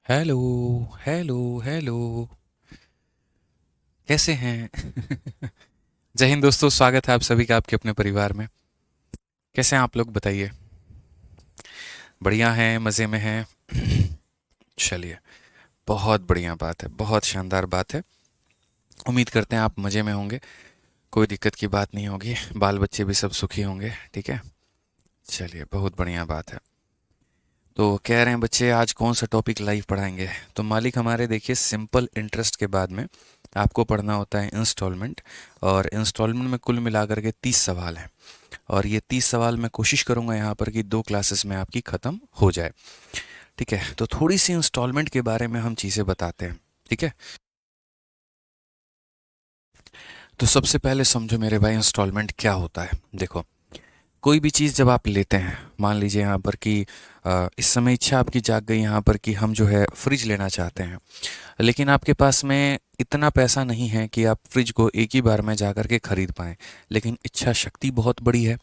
Hello. Hello. Hello. कैसे हैं? जय हिंद दोस्तों, स्वागत है आप सभी का आपके अपने परिवार में। कैसे हैं आप लोग, बताइए। बढ़िया हैं, मज़े में हैं। चलिए, बहुत बढ़िया बात है, बहुत शानदार बात है। उम्मीद करते हैं आप मज़े में होंगे, कोई दिक्कत की बात नहीं होगी, बाल बच्चे भी सब सुखी होंगे, ठीक है। चलिए, बहुत बढ़िया बात है। तो कह रहे हैं बच्चे आज कौन सा टॉपिक लाइव पढ़ाएंगे। तो मालिक हमारे देखिए, सिंपल इंटरेस्ट के बाद में आपको पढ़ना होता है इंस्टॉलमेंट। और इंस्टॉलमेंट में कुल मिलाकर के 30 सवाल हैं। और ये 30 सवाल मैं कोशिश करूंगा यहाँ पर कि 2 क्लासेस में आपकी ख़त्म हो जाए। ठीक है, तो थोड़ी सी इंस्टॉलमेंट के बारे में हम चीज़ें बताते हैं। ठीक है, तो सबसे पहले समझो मेरे भाई, इंस्टॉलमेंट क्या होता है। देखो, कोई भी चीज़ जब आप लेते हैं, मान लीजिए यहाँ पर कि इस समय इच्छा आपकी जाग गई यहाँ पर कि हम जो है फ्रिज लेना चाहते हैं। लेकिन आपके पास में इतना पैसा नहीं है कि आप फ्रिज को एक ही बार में जा कर के खरीद पाएँ। लेकिन इच्छा शक्ति बहुत बड़ी है,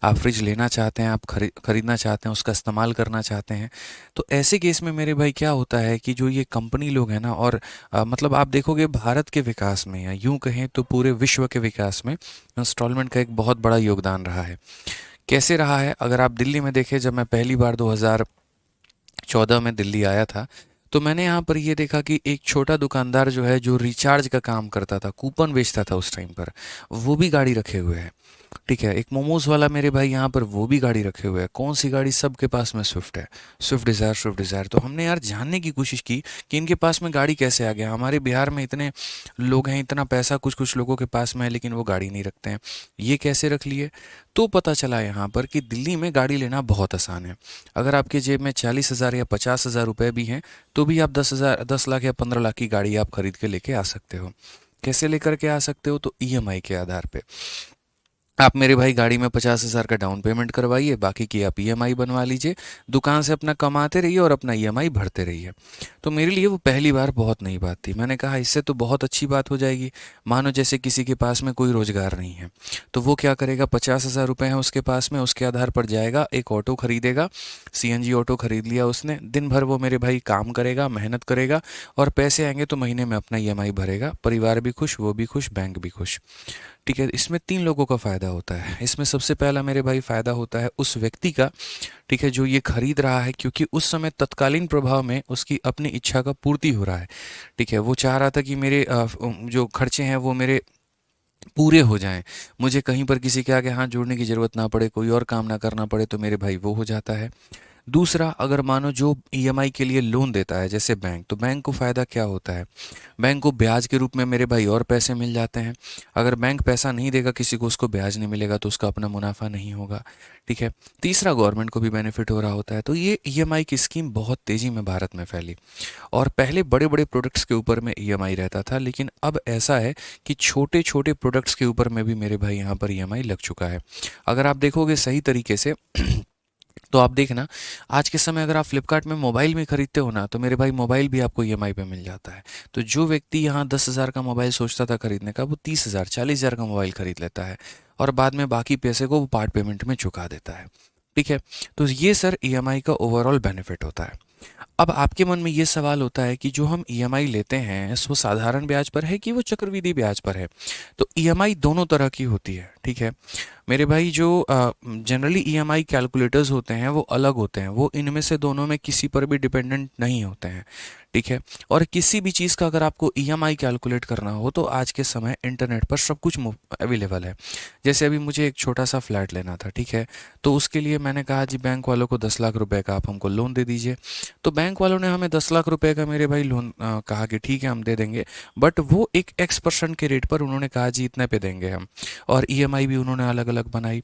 आप फ्रिज लेना चाहते हैं, आप खरीदना चाहते हैं, उसका इस्तेमाल करना चाहते हैं। तो ऐसे केस में मेरे भाई क्या होता है कि जो ये कंपनी लोग हैं ना, और मतलब आप देखोगे भारत के विकास में या यूं कहें तो पूरे विश्व के विकास में इंस्टॉलमेंट का एक बहुत बड़ा योगदान रहा है। कैसे रहा है, अगर आप दिल्ली में देखें, जब मैं पहली बार 2014 में दिल्ली आया था, तो मैंने यहाँ पर ये देखा कि एक छोटा दुकानदार जो है, जो रिचार्ज का काम करता था, कूपन बेचता था उस टाइम पर, वो भी गाड़ी रखे हुए है। ठीक है, एक मोमोज वाला मेरे भाई यहाँ पर, वो भी गाड़ी रखे हुए हैं। कौन सी गाड़ी? सबके पास में स्विफ्ट है, स्विफ्ट डिज़ायर, स्विफ्ट डिज़ायर। तो हमने यार जानने की कोशिश की कि इनके पास में गाड़ी कैसे आ गया। हमारे बिहार में इतने लोग हैं, इतना पैसा कुछ कुछ लोगों के पास में है, लेकिन वो गाड़ी नहीं रखते हैं, ये कैसे रख लिए। तो पता चला यहाँ पर कि दिल्ली में गाड़ी लेना बहुत आसान है। अगर आपके जेब में 40,000 या 50,000 रुपये भी हैं, तो भी आप 10,000, 10 लाख या 15 लाख की गाड़ी आप खरीद के लेके आ सकते हो। कैसे लेकर के आ सकते हो? तो ईएमआई के आधार पे आप मेरे भाई गाड़ी में 50,000 का डाउन पेमेंट करवाइए, बाकी की आप ईएमआई बनवा लीजिए। दुकान से अपना कमाते रहिए और अपना ईएमआई भरते रहिए। तो मेरे लिए वो पहली बार बहुत नई बात थी। मैंने कहा इससे तो बहुत अच्छी बात हो जाएगी। मानो जैसे किसी के पास में कोई रोजगार नहीं है, तो वो क्या करेगा, 50,000 रुपये हैं उसके पास में, उसके आधार पर जाएगा, एक ऑटो खरीदेगा, सीएनजी ऑटो खरीद लिया उसने, दिन भर वो मेरे भाई काम करेगा, मेहनत करेगा, और पैसे आएंगे तो महीने में अपना ईएमआई भरेगा। परिवार भी खुश, वो भी खुश, बैंक भी खुश। ठीक है, इसमें 3 लोगों का फ़ायदा होता है। इसमें सबसे पहला मेरे भाई फ़ायदा होता है उस व्यक्ति का, ठीक है, जो ये खरीद रहा है, क्योंकि उस समय तत्कालीन प्रभाव में उसकी अपनी इच्छा का पूर्ति हो रहा है। ठीक है, वो चाह रहा था कि मेरे जो खर्चे हैं वो मेरे पूरे हो जाएं, मुझे कहीं पर किसी के आगे हाथ जोड़ने की ज़रूरत ना पड़े, कोई और काम ना करना पड़े, तो मेरे भाई वो हो जाता है। दूसरा, अगर मानो जो ईएमआई के लिए लोन देता है जैसे बैंक, तो बैंक को फ़ायदा क्या होता है, बैंक को ब्याज के रूप में मेरे भाई और पैसे मिल जाते हैं। अगर बैंक पैसा नहीं देगा किसी को, उसको ब्याज नहीं मिलेगा, तो उसका अपना मुनाफा नहीं होगा। ठीक है। तीसरा, गवर्नमेंट को भी बेनिफिट हो रहा होता है। तो ये ईएमआई की स्कीम बहुत तेज़ी में भारत में फैली। और पहले बड़े बड़े प्रोडक्ट्स के ऊपर में ईएमआई रहता था, लेकिन अब ऐसा है कि छोटे छोटे प्रोडक्ट्स के ऊपर में भी मेरे भाई यहाँ पर ईएमआई लग चुका है। अगर आप देखोगे सही तरीके से तो आप देखना, आज के समय अगर आप फ्लिपकार्ट में मोबाइल भी खरीदते हो ना, तो मेरे भाई मोबाइल भी आपको ईएमआई पे मिल जाता है। तो जो व्यक्ति यहाँ 10,000 का मोबाइल सोचता था खरीदने का, वो 30,000, 40,000 का मोबाइल खरीद लेता है, और बाद में बाकी पैसे को वो पार्ट पेमेंट में चुका देता है। ठीक है, तो ये सर ईएमआई का ओवरऑल बेनिफिट होता है। अब आपके मन में ये सवाल होता है कि जो हम ईएमआई लेते हैं, वो साधारण ब्याज पर है कि वो चक्रवृद्धि ब्याज पर है। तो ईएमआई दोनों तरह की होती है। ठीक है, मेरे भाई जो जनरली ईएमआई कैलकुलेटर्स होते हैं वो अलग होते हैं, वो इनमें से दोनों में किसी पर भी डिपेंडेंट नहीं होते हैं। ठीक है, और किसी भी चीज़ का अगर आपको ईएमआई कैलकुलेट करना हो, तो आज के समय इंटरनेट पर सब कुछ अवेलेबल है। जैसे अभी मुझे एक छोटा सा फ्लैट लेना था, ठीक है, तो उसके लिए मैंने कहा जी बैंक वालों को 10 लाख रुपए का आप हमको लोन दे दीजिए। तो बैंक वालों ने हमें 10 लाख रुपए का मेरे भाई लोन कहा कि ठीक है हम दे देंगे, बट वो एक X% के रेट पर उन्होंने कहा जी इतने पे देंगे हम, और ईएमआई भी उन्होंने अलग अलग बनाई।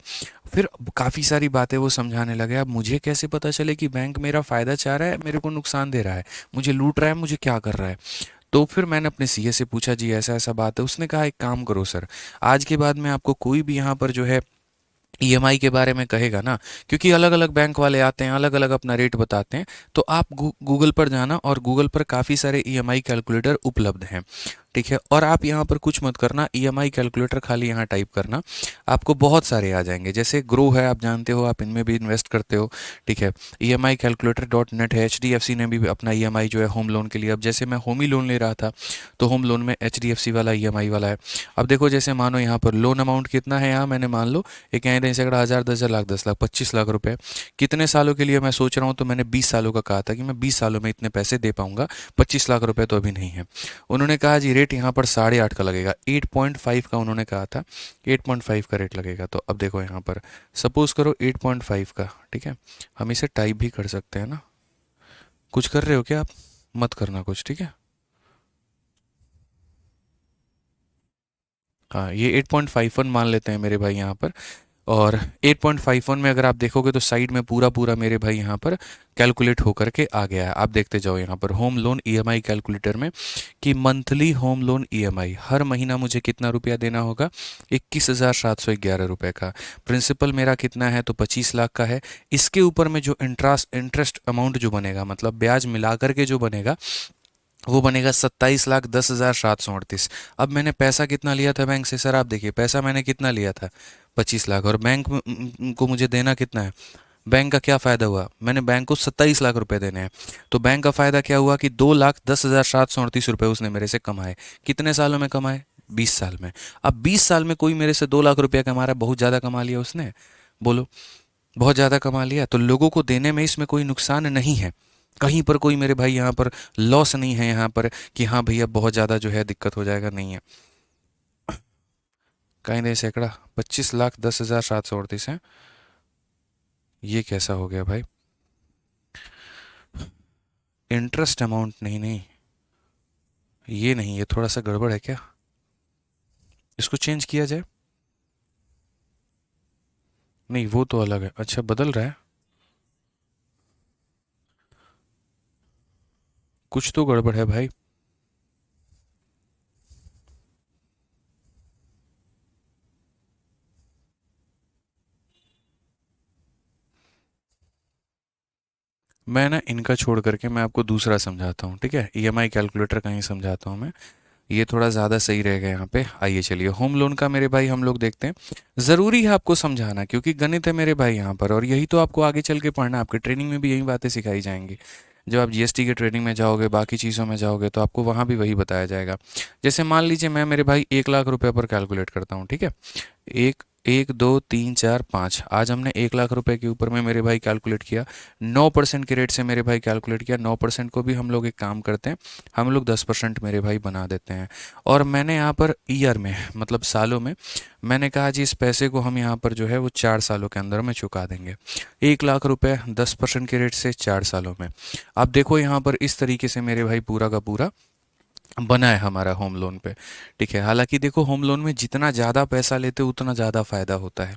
फिर काफ़ी सारी बातें वो समझाने लगे। अब मुझे कैसे पता चले कि बैंक मेरा फ़ायदा चाह रहा है, मेरे को नुकसान दे रहा है, मुझे लूट रहा है, मुझे क्या कर रहा है। तो फिर मैंने अपने सीए से पूछा जी ऐसा ऐसा बात है। उसने कहा एक काम करो सर, आज के बाद में आपको कोई भी यहाँ पर जो है ईएमआई के बारे में कहेगा ना, क्योंकि अलग अलग बैंक वाले आते हैं, अलग अलग अपना रेट बताते हैं, तो आप गूगल पर जाना, और गूगल पर काफ़ी सारे ईएमआई कैलकुलेटर उपलब्ध हैं। ठीक है। और आप यहाँ पर कुछ मत करना, ईएमआई कैलकुलेटर खाली यहाँ टाइप करना, आपको बहुत सारे आ जाएंगे। जैसे ग्रो है, आप जानते हो, आप इनमें भी इन्वेस्ट करते हो, ठीक है। ईएमआई कैलकुलेटर डॉट नेट है। एचडीएफसी ने भी अपना ईएमआई जो है होम लोन के लिए, अब जैसे मैं होम ही लोन ले रहा था तो होम लोन में एचडीएफसी वाला ईएमआई वाला है। अब देखो, जैसे मानो यहाँ पर लोन अमाउंट कितना है, यहाँ मैंने मान लो एक यहाँ दे सैकड़ा, हज़ार, 10,000, लाख, 10 लाख, 25 लाख रुपए। कितने सालों के लिए मैं सोच रहा हूँ, तो मैंने 20 सालों का कहा था कि मैं 20 सालों में इतने पैसे दे पाऊंगा, 25 लाख रुपए तो अभी नहीं है। उन्होंने कहा जी रेट यहाँ पर 8.5 का लगेगा, 8.5 का उन्होंने कहा था, 8.5 का रेट लगेगा। तो अब देखो यहाँ पर सपोज करो 8.5 का, ठीक है। हम इसे टाइप भी कर सकते हैं ना। कुछ कर रहे हो क्या आप? मत करना कुछ, ठीक है। हाँ, ये 8.51 मान लेते हैं मेरे भाई यहाँ पर। और 8.51 में अगर आप देखोगे तो साइड में पूरा पूरा मेरे भाई यहाँ पर कैलकुलेट होकर के आ गया है। आप देखते जाओ यहाँ पर होम लोन ईएमआई कैलकुलेटर में कि मंथली होम लोन ईएमआई हर महीना मुझे कितना रुपया देना होगा, 21,711 रुपये का। प्रिंसिपल मेरा कितना है, तो 25 लाख का है। इसके ऊपर में जो इंटरेस्ट अमाउंट जो बनेगा, मतलब ब्याज मिला करके जो बनेगा, वो बनेगा 27,10,738। अब मैंने पैसा कितना लिया था बैंक से, सर आप देखिए पैसा मैंने कितना लिया था, 25 लाख, और बैंक को मुझे देना कितना है। बैंक का क्या फ़ायदा हुआ, मैंने बैंक को 27 लाख रुपए देने हैं, तो बैंक का फ़ायदा क्या हुआ कि 2,10,738 रुपये उसने मेरे से कमाए। कितने सालों में कमाए? 20 साल में। अब 20 साल में कोई मेरे से 2 लाख रुपया कमा रहा है, बहुत ज़्यादा कमा लिया उसने, बोलो, बहुत ज़्यादा कमा लिया। तो लोगों को देने में इसमें कोई नुकसान नहीं है, कहीं पर कोई मेरे भाई यहाँ पर लॉस नहीं है यहाँ पर कि हाँ भैया बहुत ज़्यादा जो है दिक्कत हो जाएगा, नहीं है। कहीं नहीं सैकड़ा, 25,10,738 है। ये कैसा हो गया भाई? इंटरेस्ट अमाउंट नहीं, नहीं, ये नहीं, ये थोड़ा सा गड़बड़ है क्या? इसको चेंज किया जाए? नहीं, वो तो अलग है। अच्छा, बदल रहा है, कुछ तो गड़बड़ है भाई। मैं ना इनका छोड़ करके मैं आपको दूसरा समझाता हूँ, ठीक है। ईएमआई कैलकुलेटर का ही समझाता हूँ मैं, ये थोड़ा ज़्यादा सही रहेगा यहाँ पे। आइए चलिए होम लोन का मेरे भाई हम लोग देखते हैं। ज़रूरी है आपको समझाना, क्योंकि गणित है मेरे भाई यहाँ पर, और यही तो आपको आगे चल के पढ़ना, आपके ट्रेनिंग में भी यही बातें सिखाई जाएंगी। जब आप जीएसटी के ट्रेनिंग में जाओगे, बाकी चीज़ों में जाओगे, तो आपको वहाँ भी वही बताया जाएगा। जैसे मान लीजिए मैं मेरे भाई 1 लाख रुपये पर कैलकुलेट करता हूँ, ठीक है। एक, 1, 2, 3, 4, 5, आज हमने 1 लाख रुपए के ऊपर में मेरे भाई कैलकुलेट किया, 9% के रेट से मेरे भाई कैलकुलेट किया। 9% को भी हम लोग एक काम करते हैं, हम लोग 10% मेरे भाई बना देते हैं। और मैंने यहाँ पर ईयर में, मतलब सालों में, मैंने कहा जी इस पैसे को हम यहाँ पर जो है वो 4 सालों के अंदर में चुका देंगे। 1 लाख रुपए 10% के रेट से 4 सालों में। अब देखो यहाँ पर इस तरीके से मेरे भाई पूरा का पूरा बना है हमारा होम लोन पे, ठीक है। हालांकि देखो होम लोन में जितना ज़्यादा पैसा लेते हो उतना ज़्यादा फ़ायदा होता है।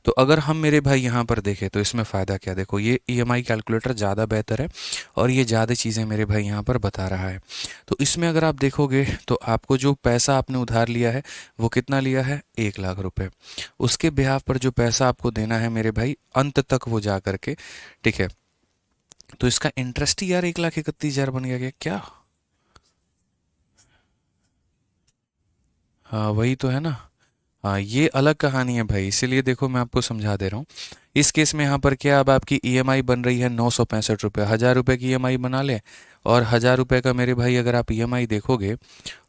तो अगर हम मेरे भाई यहाँ पर देखें तो इसमें फ़ायदा क्या, देखो ये ईएमआई कैलकुलेटर ज़्यादा बेहतर है, और ये ज़्यादा चीज़ें मेरे भाई यहाँ पर बता रहा है। तो इसमें अगर आप देखोगे तो आपको जो पैसा आपने उधार लिया है वो कितना लिया है, 1 लाख रुपए। उसके ब्याह पर जो पैसा आपको देना है मेरे भाई अंत तक वो जा करके, ठीक है। तो इसका इंटरेस्ट ही यार 1,31,000 बन गया क्या? हाँ वही तो है ना। हाँ, ये अलग कहानी है भाई, इसीलिए देखो मैं आपको समझा दे रहा हूँ। इस केस में यहाँ पर क्या, अब आपकी ईएमआई बन रही है 965 रुपये, 1,000 रुपये की ईएमआई बना ले। और 1,000 रुपये का मेरे भाई अगर आप ईएमआई देखोगे,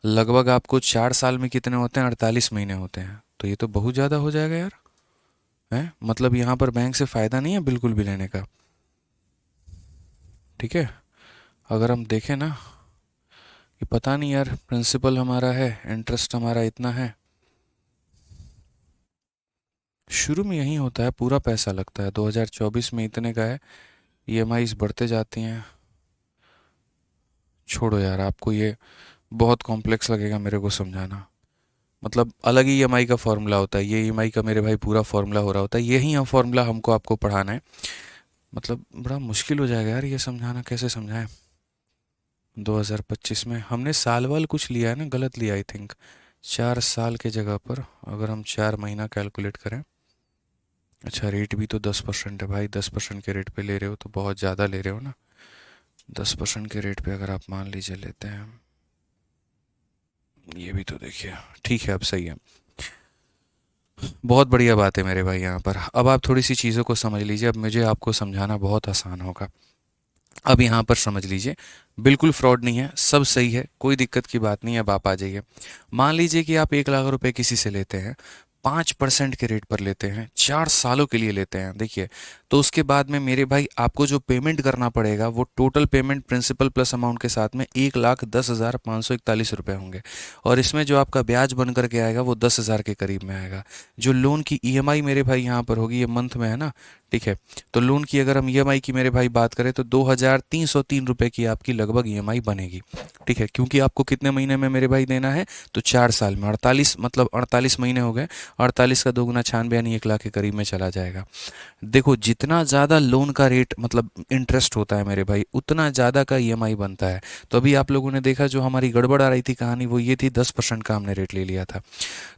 लगभग आपको 4 साल में कितने होते हैं, 48 महीने होते हैं। तो ये तो बहुत ज़्यादा हो जाएगा यार, है मतलब यहाँ पर बैंक से फ़ायदा नहीं है बिल्कुल भी लेने का, ठीक है। अगर हम देखें ना, ये पता नहीं यार, प्रिंसिपल हमारा है, इंटरेस्ट हमारा इतना है, शुरू में यही होता है, पूरा पैसा लगता है। 2024 में इतने का है, ईएमआईज बढ़ते जाती हैं। छोड़ो यार, आपको ये बहुत कॉम्प्लेक्स लगेगा मेरे को समझाना। मतलब अलग ही ईएमआई का फॉर्मूला होता है, ये ईएमआई का मेरे भाई पूरा फॉर्मूला हो रहा होता है, यही हम फॉर्मूला हमको आपको पढ़ाना है। मतलब बड़ा मुश्किल हो जाएगा यार ये समझाना, कैसे समझाएं। 2025 में हमने साल वाल कुछ लिया है ना, गलत लिया आई थिंक। 4 साल के जगह पर अगर हम 4 महीना कैलकुलेट करें, अच्छा रेट भी तो 10% है भाई, 10% के रेट पे ले रहे हो तो बहुत ज़्यादा ले रहे हो ना। 10% के रेट पे अगर आप मान लीजिए लेते हैं, ये भी तो देखिए, ठीक है, अब सही है। बहुत बढ़िया बात है मेरे भाई यहाँ पर। अब आप थोड़ी सी चीज़ों को समझ लीजिए, अब मुझे आपको समझाना बहुत आसान होगा। अब यहाँ पर समझ लीजिए, बिल्कुल फ्रॉड नहीं है, सब सही है, कोई दिक्कत की बात नहीं है। अब आप आ जाइए, मान लीजिए कि आप 1 लाख रुपए किसी से लेते हैं, 5% के रेट पर लेते हैं, 4 सालों के लिए लेते हैं, देखिए। तो उसके बाद में मेरे भाई आपको जो पेमेंट करना पड़ेगा वो total payment principal plus amount के साथ में 1,10,541 रुपये होंगे। और इसमें जो आपका ब्याज बन करके आएगा वो 10,000 के करीब में आएगा। जो लोन की ईएमआई मेरे भाई यहाँ पर होगी, ये मंथ में है ना, ठीक है। तो लोन की अगर हम ईएमआई की मेरे भाई बात करें तो 2,303 रुपये की आपकी लगभग ईएमआई बनेगी, ठीक है। क्योंकि आपको कितने महीने में मेरे भाई देना है, तो 4 साल में 48, मतलब 48 महीने हो गए, 48 का दोगुना 96 यानी 1 लाख के करीब में चला जाएगा। देखो, जितना ज़्यादा लोन का रेट मतलब इंटरेस्ट होता है मेरे भाई, उतना ज़्यादा का ईएमआई बनता है। तो अभी आप लोगों ने देखा, जो हमारी गड़बड़ आ रही थी कहानी, वो ये थी 10% का हमने रेट ले लिया था।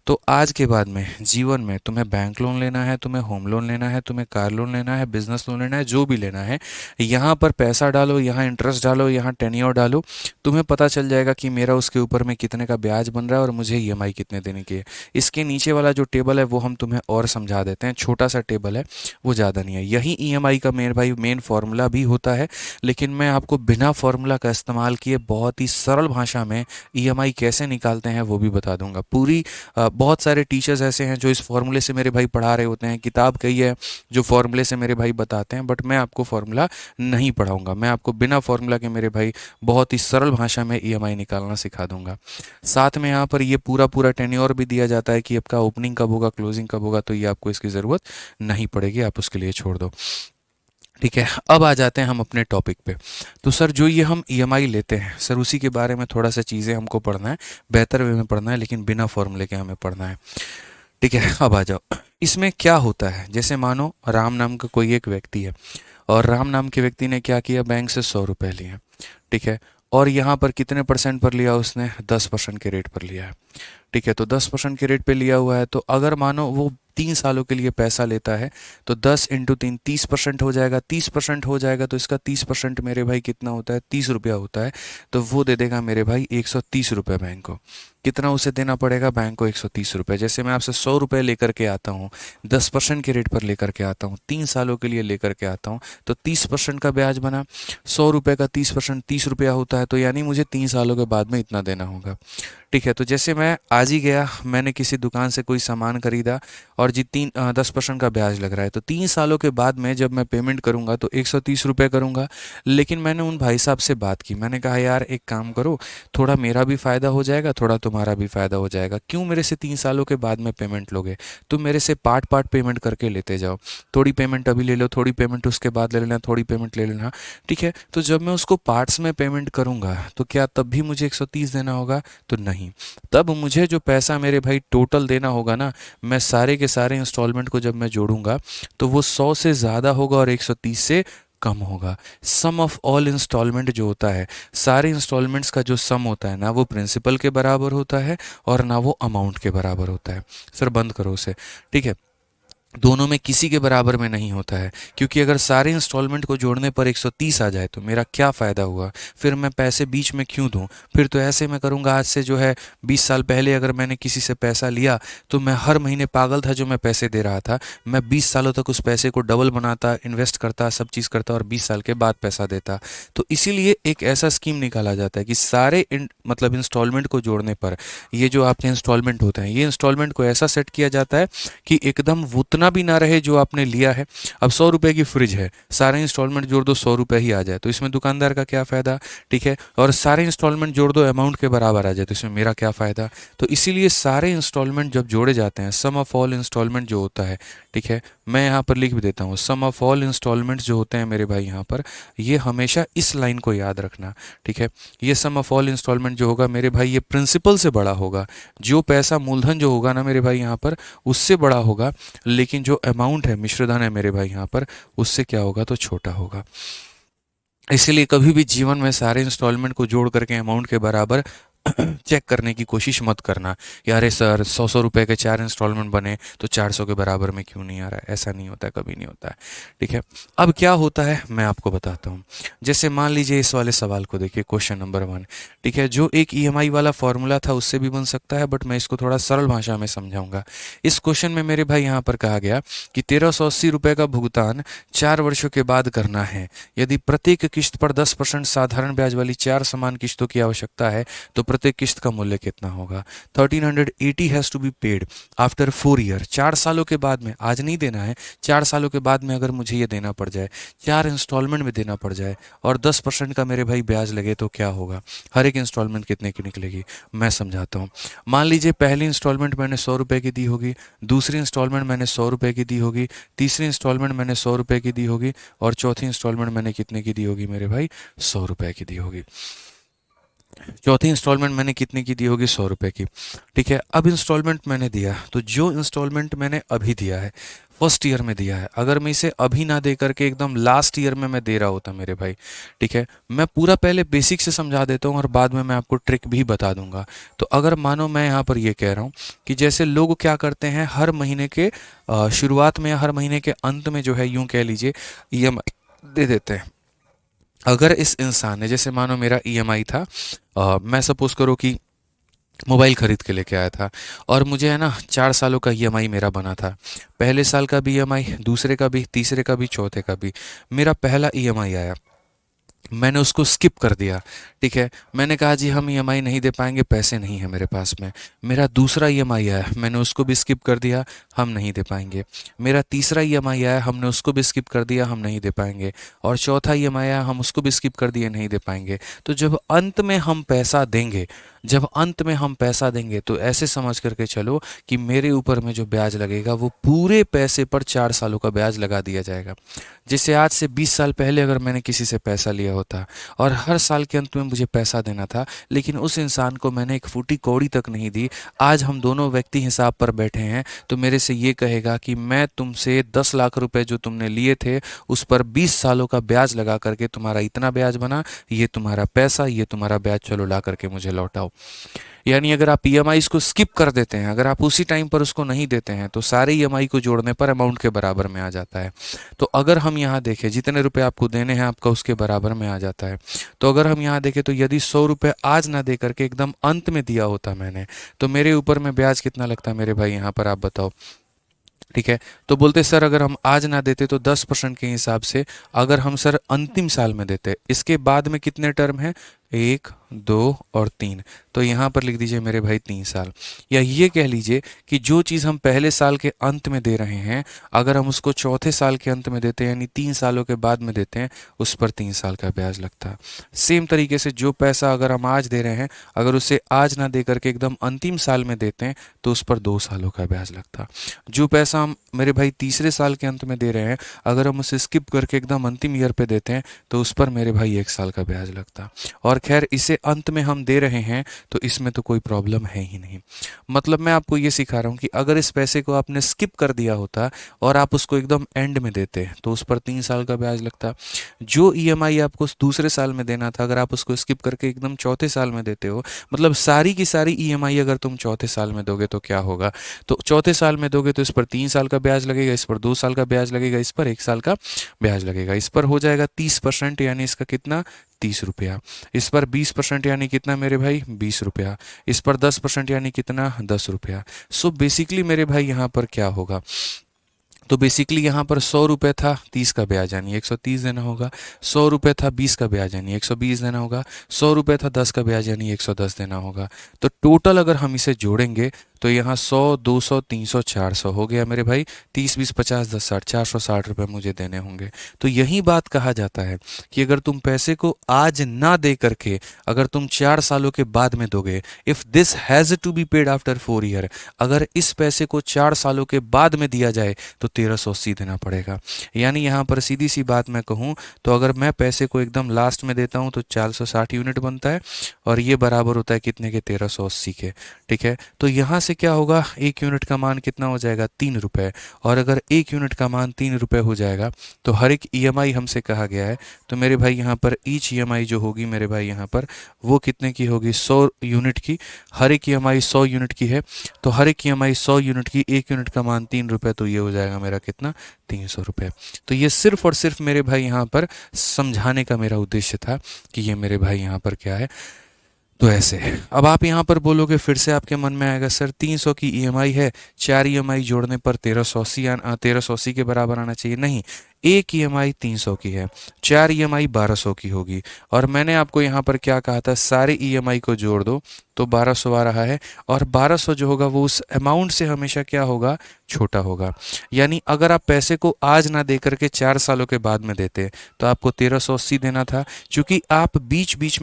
तो आज के बाद में जीवन में तुम्हें बैंक लोन लेना है, तुम्हें होम लोन लेना है, तुम्हें कार लोन लेना है, बिजनेस लोन लेना है, जो भी लेना है, यहाँ पर पैसा डालो, यहाँ इंटरेस्ट डालो, यहाँ टेन्योर डालो, तुम्हें पता चल जाएगा कि मेरा उसके ऊपर में कितने का ब्याज बन रहा है और मुझे ईएमआई कितने देने की है। इसके नीचे वाला जो टेबल है वो हम तुम्हें और समझा देते हैं, छोटा सा टेबल है, वो ज़्यादा नहीं है। यही ईएमआई का मेरे भाई मेन फार्मूला भी होता है, लेकिन मैं आपको बिना फार्मूला का इस्तेमाल किए बहुत ही सरल भाषा में ईएमआई कैसे निकालते हैं वो भी बता दूंगा। बहुत सारे टीचर्स ऐसे हैं जो इस फॉर्मूले से मेरे भाई पढ़ा रहे होते हैं, किताब कही है जो फॉर्मूले से मेरे भाई बताते हैं, बट मैं आपको फॉर्मूला नहीं पढ़ाऊंगा। मैं आपको बिना फॉर्मूला के मेरे भाई बहुत ही सरल भाषा में ईएमआई निकालना सिखा दूंगा। साथ में यहाँ पर ये पूरा पूरा टेन्योर भी दिया जाता है कि आपका ओपनिंग कब होगा, क्लोजिंग कब होगा, तो ये आपको इसकी ज़रूरत नहीं पड़ेगी, आप उसके लिए छोड़ दो, ठीक है। अब आ जाते हैं हम अपने टॉपिक पे। तो सर, जो ये हम ईएमआई लेते हैं सर, उसी के बारे में थोड़ा सा चीज़ें हमको पढ़ना है, बेहतर वे में पढ़ना है, लेकिन बिना फॉर्मूले के हमें पढ़ना है, ठीक है। अब आ जाओ, इसमें क्या होता है, जैसे मानो राम नाम का कोई एक व्यक्ति है, और राम नाम के व्यक्ति ने क्या किया, बैंक से 100 रुपये लिए, ठीक है। और यहाँ पर कितने परसेंट पर लिया उसने, 10% के रेट पर लिया है, ठीक है। तो 10% के रेट पे लिया हुआ है, तो अगर मानो वो 3 सालों के लिए पैसा लेता है, तो 10 × 3 30% हो जाएगा, 30% हो जाएगा, तो इसका 30% मेरे भाई कितना होता है, 30 रुपया होता है। तो वो दे देगा मेरे भाई 130 रुपये बैंक को। कितना उसे देना पड़ेगा बैंक को, 130 रुपये। जैसे मैं आपसे 100 रुपये लेकर के आता हूँ, 10% के रेट पर लेकर के आता हूँ, 3 सालों के लिए लेकर के आता हूँ, तो 30% का ब्याज बना। 100 रुपये का 30% 30 रुपया होता है, तो यानी मुझे 3 सालों के बाद में इतना देना होगा, ठीक है। तो जैसे मैं आज ही गया, मैंने किसी दुकान से कोई सामान खरीदा, और जी 10% का ब्याज लग रहा है, तो 3 सालों के बाद में जब मैं पेमेंट करूंगा तो 130 रुपये करूंगा। लेकिन मैंने उन भाई साहब से बात की, मैंने कहा यार एक काम करो, थोड़ा मेरा भी फ़ायदा हो जाएगा, थोड़ा तुम्हारा भी फ़ायदा हो जाएगा, क्यों मेरे से 3 सालों के बाद में पेमेंट लोगे, तुम मेरे से पार्ट पार्ट पेमेंट करके लेते जाओ, थोड़ी पेमेंट अभी ले लो, थोड़ी पेमेंट उसके बाद ले लेना, थोड़ी पेमेंट ले लेना, ठीक है। तो जब मैं उसको पार्ट्स में पेमेंट करूंगा तो क्या तब भी मुझे 130 देना होगा, तो नहीं। तब मुझे जो पैसा मेरे भाई टोटल देना होगा ना, मैं सारे के सारे इंस्टॉलमेंट को जब मैं जोड़ूंगा तो वो 100 से ज़्यादा होगा और 130 से कम होगा। सम ऑफ ऑल इंस्टॉलमेंट जो होता है, सारे इंस्टॉलमेंट्स का जो सम होता है ना, वो प्रिंसिपल के बराबर होता है और ना वो अमाउंट के बराबर होता है। सर बंद करो उसे, ठीक है। दोनों में किसी के बराबर में नहीं होता है, क्योंकि अगर सारे इंस्टॉलमेंट को जोड़ने पर 130 आ जाए तो मेरा क्या फ़ायदा हुआ, फिर मैं पैसे बीच में क्यों दूं। फिर तो ऐसे मैं करूंगा, आज से जो है 20 साल पहले अगर मैंने किसी से पैसा लिया तो मैं हर महीने पागल था जो मैं पैसे दे रहा था, मैं 20 सालों तक उस पैसे को डबल बनाता, इन्वेस्ट करता, सब चीज़ करता और 20 साल के बाद पैसा देता। तो इसीलिए एक ऐसा स्कीम निकाला जाता है कि सारे मतलब इंस्टॉलमेंट को जोड़ने पर ये जो आपके इंस्टॉलमेंट होते हैं, ये इंस्टॉलमेंट को ऐसा सेट किया जाता है कि एकदम उतना भी ना रहे जो आपने लिया है। अब 100 रुपये की फ्रिज है, सारे इंस्टॉलमेंट जोड़ दो 100 रुपये ही आ जाए, तो इसमें दुकानदार का क्या फ़ायदा, ठीक है। और सारे इंस्टॉलमेंट जोड़ दो अमाउंट के बराबर आ जाए, तो इसमें मेरा क्या फ़ायदा। तो इसीलिए सारे इंस्टॉलमेंट जब जोड़े जाते हैं, सम ऑफ ऑल इंस्टॉलमेंट जो होता है, ठीक है, मैं यहाँ पर लिख भी देता हूँ, सम ऑफ ऑल इंस्टॉलमेंट्स जो होते हैं मेरे भाई यहाँ पर, ये हमेशा इस लाइन को याद रखना, ठीक है। ये सम ऑफ ऑल इंस्टॉलमेंट जो होगा मेरे भाई, ये प्रिंसिपल से बड़ा होगा। जो पैसा मूलधन जो होगा ना मेरे भाई यहाँ पर, उससे बड़ा होगा, लेकिन जो अमाउंट है, मिश्रधन है मेरे भाई यहाँ पर, उससे क्या होगा, तो छोटा होगा। इसीलिए कभी भी जीवन में सारे इंस्टॉलमेंट को जोड़ करके अमाउंट के बराबर चेक करने की कोशिश मत करना कि अरे सर 100 रुपए के 4 इंस्टॉलमेंट बने तो 400 के बराबर में क्यों नहीं आ रहा है। ऐसा नहीं होता है, कभी नहीं होता है। ठीक है, अब क्या होता है मैं आपको बताता हूँ। जैसे मान लीजिए इस वाले सवाल को देखिए, क्वेश्चन नंबर 1। ठीक है, जो एक ईएमआई वाला फॉर्मूला था उससे भी बन सकता है, बट मैं इसको थोड़ा सरल भाषा में समझाऊंगा। इस क्वेश्चन में मेरे भाई यहाँ पर कहा गया कि 1380 रुपये का भुगतान 4 वर्षों के बाद करना है। यदि प्रत्येक किस्त पर 10% साधारण ब्याज वाली 4 समान किस्तों की आवश्यकता है तो प्रत्येक किस्त का मूल्य कितना होगा। 1380 has to be paid after 4 year. 4 सालों के बाद में, आज नहीं देना है, 4 सालों के बाद में अगर मुझे ये देना पड़ जाए, 4 इंस्टॉलमेंट में देना पड़ जाए और 10% का मेरे भाई ब्याज लगे तो क्या होगा। हर एक इंस्टॉलमेंट कितने की निकलेगी मैं समझाता हूँ। मान लीजिए पहली इंस्टॉलमेंट मैंने 100 रुपये की दी होगी, दूसरी इंस्टॉलमेंट मैंने 100 रुपये की दी होगी, तीसरी इंस्टॉलमेंट मैंने 100 रुपये की दी होगी और चौथी इंस्टॉलमेंट मैंने कितने की दी होगी मेरे भाई, 100 रुपये की दी होगी। चौथी इंस्टॉलमेंट मैंने कितने की दी होगी, 100 रुपये की। ठीक है, अब इंस्टॉलमेंट मैंने दिया, तो जो इंस्टॉलमेंट मैंने अभी दिया है, फर्स्ट ईयर में दिया है, अगर मैं इसे अभी ना दे करके एकदम लास्ट ईयर में मैं दे रहा होता मेरे भाई, ठीक है, मैं पूरा पहले बेसिक से समझा देता हूँ और बाद में मैं आपको ट्रिक भी बता दूंगा। तो अगर मानो मैं यहाँ पर ये कह रहा हूँ कि जैसे लोग क्या करते हैं, हर महीने के शुरुआत में या हर महीने के अंत में जो है, यूँ कह लीजिए ईएमआई दे देते हैं। अगर इस इंसान ने, जैसे मानो मेरा ईएमआई था, मैं सपोज करो कि मोबाइल खरीद के लेके आया था और मुझे है ना 4 सालों का ईएमआई मेरा बना था। पहले साल का भी ईएमआई, दूसरे का भी, तीसरे का भी, चौथे का भी। मेरा पहला ईएमआई आया, मैंने उसको स्किप कर दिया। ठीक है, मैंने कहा जी हम ईएमआई नहीं दे पाएंगे, पैसे नहीं है मेरे पास में। मेरा दूसरा ईएमआई आया, मैंने उसको भी स्किप कर दिया, हम नहीं दे पाएंगे। मेरा तीसरा ईएमआई आया, हमने उसको भी स्किप कर दिया, हम नहीं दे पाएंगे। और चौथा ईएमआई आया, हम उसको भी स्किप कर दिए, नहीं दे पाएंगे। तो जब अंत में हम पैसा देंगे, जब अंत में हम पैसा देंगे तो ऐसे समझ करके चलो कि मेरे ऊपर में जो ब्याज लगेगा वो पूरे पैसे पर 4 सालों का ब्याज लगा दिया जाएगा। जैसे आज से 20 साल पहले अगर मैंने किसी से पैसा लिया होता और हर साल के अंत में मुझे पैसा देना था, लेकिन उस इंसान को मैंने एक फूटी कौड़ी तक नहीं दी, आज हम दोनों व्यक्ति हिसाब पर बैठे हैं, तो मेरे से ये कहेगा कि मैं तुमसे 10 लाख रुपए जो तुमने लिए थे उस पर 20 सालों का ब्याज लगा करके तुम्हारा इतना ब्याज बना, ये तुम्हारा पैसा, ये तुम्हारा ब्याज, चलो ला करके मुझे लौटाओ। यानी अगर आप ईएमआई को स्किप कर देते हैं, अगर आप उसी टाइम पर उसको नहीं देते हैं, तो सारे ईएमआई को जोड़ने पर अमाउंट के बराबर में आ जाता है। तो अगर हम यहाँ देखें, जितने रुपए आपको देने हैं आपका उसके बराबर में आ जाता है। तो अगर हम यहाँ देखें तो यदि 100 रुपये आज ना दे करके एकदम अंत में दिया होता मैंने, तो मेरे ऊपर में ब्याज कितना लगता मेरे भाई, यहाँ पर आप बताओ। ठीक है, तो बोलते सर अगर हम आज ना देते तो 10% के हिसाब से, अगर हम सर अंतिम साल में देते, इसके बाद में कितने टर्म है, 1, 2 और 3, तो यहाँ पर लिख दीजिए मेरे भाई 3 साल। या ये कह लीजिए कि जो चीज़ हम पहले साल के अंत में दे रहे हैं, अगर हम उसको चौथे साल के अंत में देते हैं, यानी 3 सालों के बाद में देते हैं, उस पर 3 साल का ब्याज लगता है। सेम तरीके से जो पैसा अगर हम आज दे रहे हैं, अगर उसे आज ना दे करके एकदम अंतिम साल में देते हैं, तो उस पर 2 सालों का ब्याज लगता। जो पैसा हम मेरे भाई तीसरे साल के अंत में दे रहे हैं, अगर हम उसे स्किप करके एकदम अंतिम ईयर पे देते हैं, तो उस पर मेरे भाई 1 साल का ब्याज लगता। और खैर इसे अंत में हम दे रहे हैं तो इसमें तो कोई प्रॉब्लम है ही नहीं। मतलब मैं आपको ये सिखा रहा हूँ कि अगर इस पैसे को आपने स्किप कर दिया होता और आप उसको एकदम एंड में देते तो उस पर 3 साल का ब्याज लगता। जो ईएमआई आपको दूसरे साल में देना था, अगर आप उसको स्किप करके एकदम चौथे साल में देते हो, मतलब सारी की सारी ईएमआई अगर तुम चौथे साल में दोगे तो क्या होगा, तो चौथे साल में दोगे तो इस पर 3 साल का ब्याज लगेगा, इस पर 2 साल का ब्याज लगेगा, इस पर 1 साल का ब्याज लगेगा। इस पर हो जाएगा 30%, यानी इसका कितना, 30 रुपया। इस पर 20% यानी कितना मेरे भाई, 20 रुपया। इस पर 10% यानी कितना, 10 रुपया। सो बेसिकली मेरे भाई यहाँ पर क्या होगा, तो बेसिकली यहाँ पर 100 रुपये था, 30 का ब्याज यानी 130 देना होगा। 100 रुपये था, 20 का ब्याज यानी 120 देना होगा। 100 रुपये था, 10 का ब्याज यानी 110 देना होगा। तो टोटल अगर हम इसे जोड़ेंगे तो यहाँ 100, 200, 300, 400 हो गया मेरे भाई। 30, 20, 50, 10, 60, 460 रुपये मुझे देने होंगे। तो यही बात कहा जाता है कि अगर तुम पैसे को आज ना दे करके अगर तुम 4 सालों के बाद में दोगे, if this has to be paid after 4 year, अगर इस पैसे को 4 सालों के बाद में दिया जाए तो 1380 देना पड़ेगा। यानी यहाँ पर सीधी सी बात मैं कहूँ तो अगर मैं पैसे को एकदम लास्ट में देता हूँ तो 460 यूनिट बनता है और ये बराबर होता है कितने के, 1380 के। ठीक है, तो यहाँ से से क्या होगा, 1 यूनिट का मान कितना हो जाएगा, 3 रुपये। और अगर 1 यूनिट का मान 3 रुपये हो जाएगा तो हर एक ईएमआई हमसे कहा गया है, तो मेरे भाई यहाँ पर ईच ईएमआई जो होगी मेरे भाई यहाँ पर वो कितने की होगी, 100 यूनिट की। हर एक ईएमआई 100 यूनिट की है, तो हर एक ईएमआई 100 यूनिट की, 1 यूनिट का मान 3 रुपये, तो ये हो जाएगा मेरा कितना, 300 रुपये। तो ये सिर्फ और सिर्फ मेरे भाई यहाँ पर समझाने का मेरा उद्देश्य था कि ये मेरे भाई यहाँ पर क्या है। तो ऐसे अब आप यहाँ पर बोलोगे, फिर से आपके मन में आएगा सर 300 की ईएमआई है, 4 ईएमआई जोड़ने पर 1380 के बराबर आना चाहिए। नहीं, एक ईएमआई 300 की है, 4 ईएमआई 1200 की होगी। और मैंने आपको यहाँ पर क्या कहा था, सारे ईएमआई को जोड़ दो तो 1200 आ रहा है। और 1200 जो होगा वो उस अमाउंट से हमेशा क्या होगा, छोटा होगा। यानी अगर आप पैसे को आज ना दे करके 4 सालों के बाद में देते तो आपको 1380 देना था। क्योंकि आप बीच बीच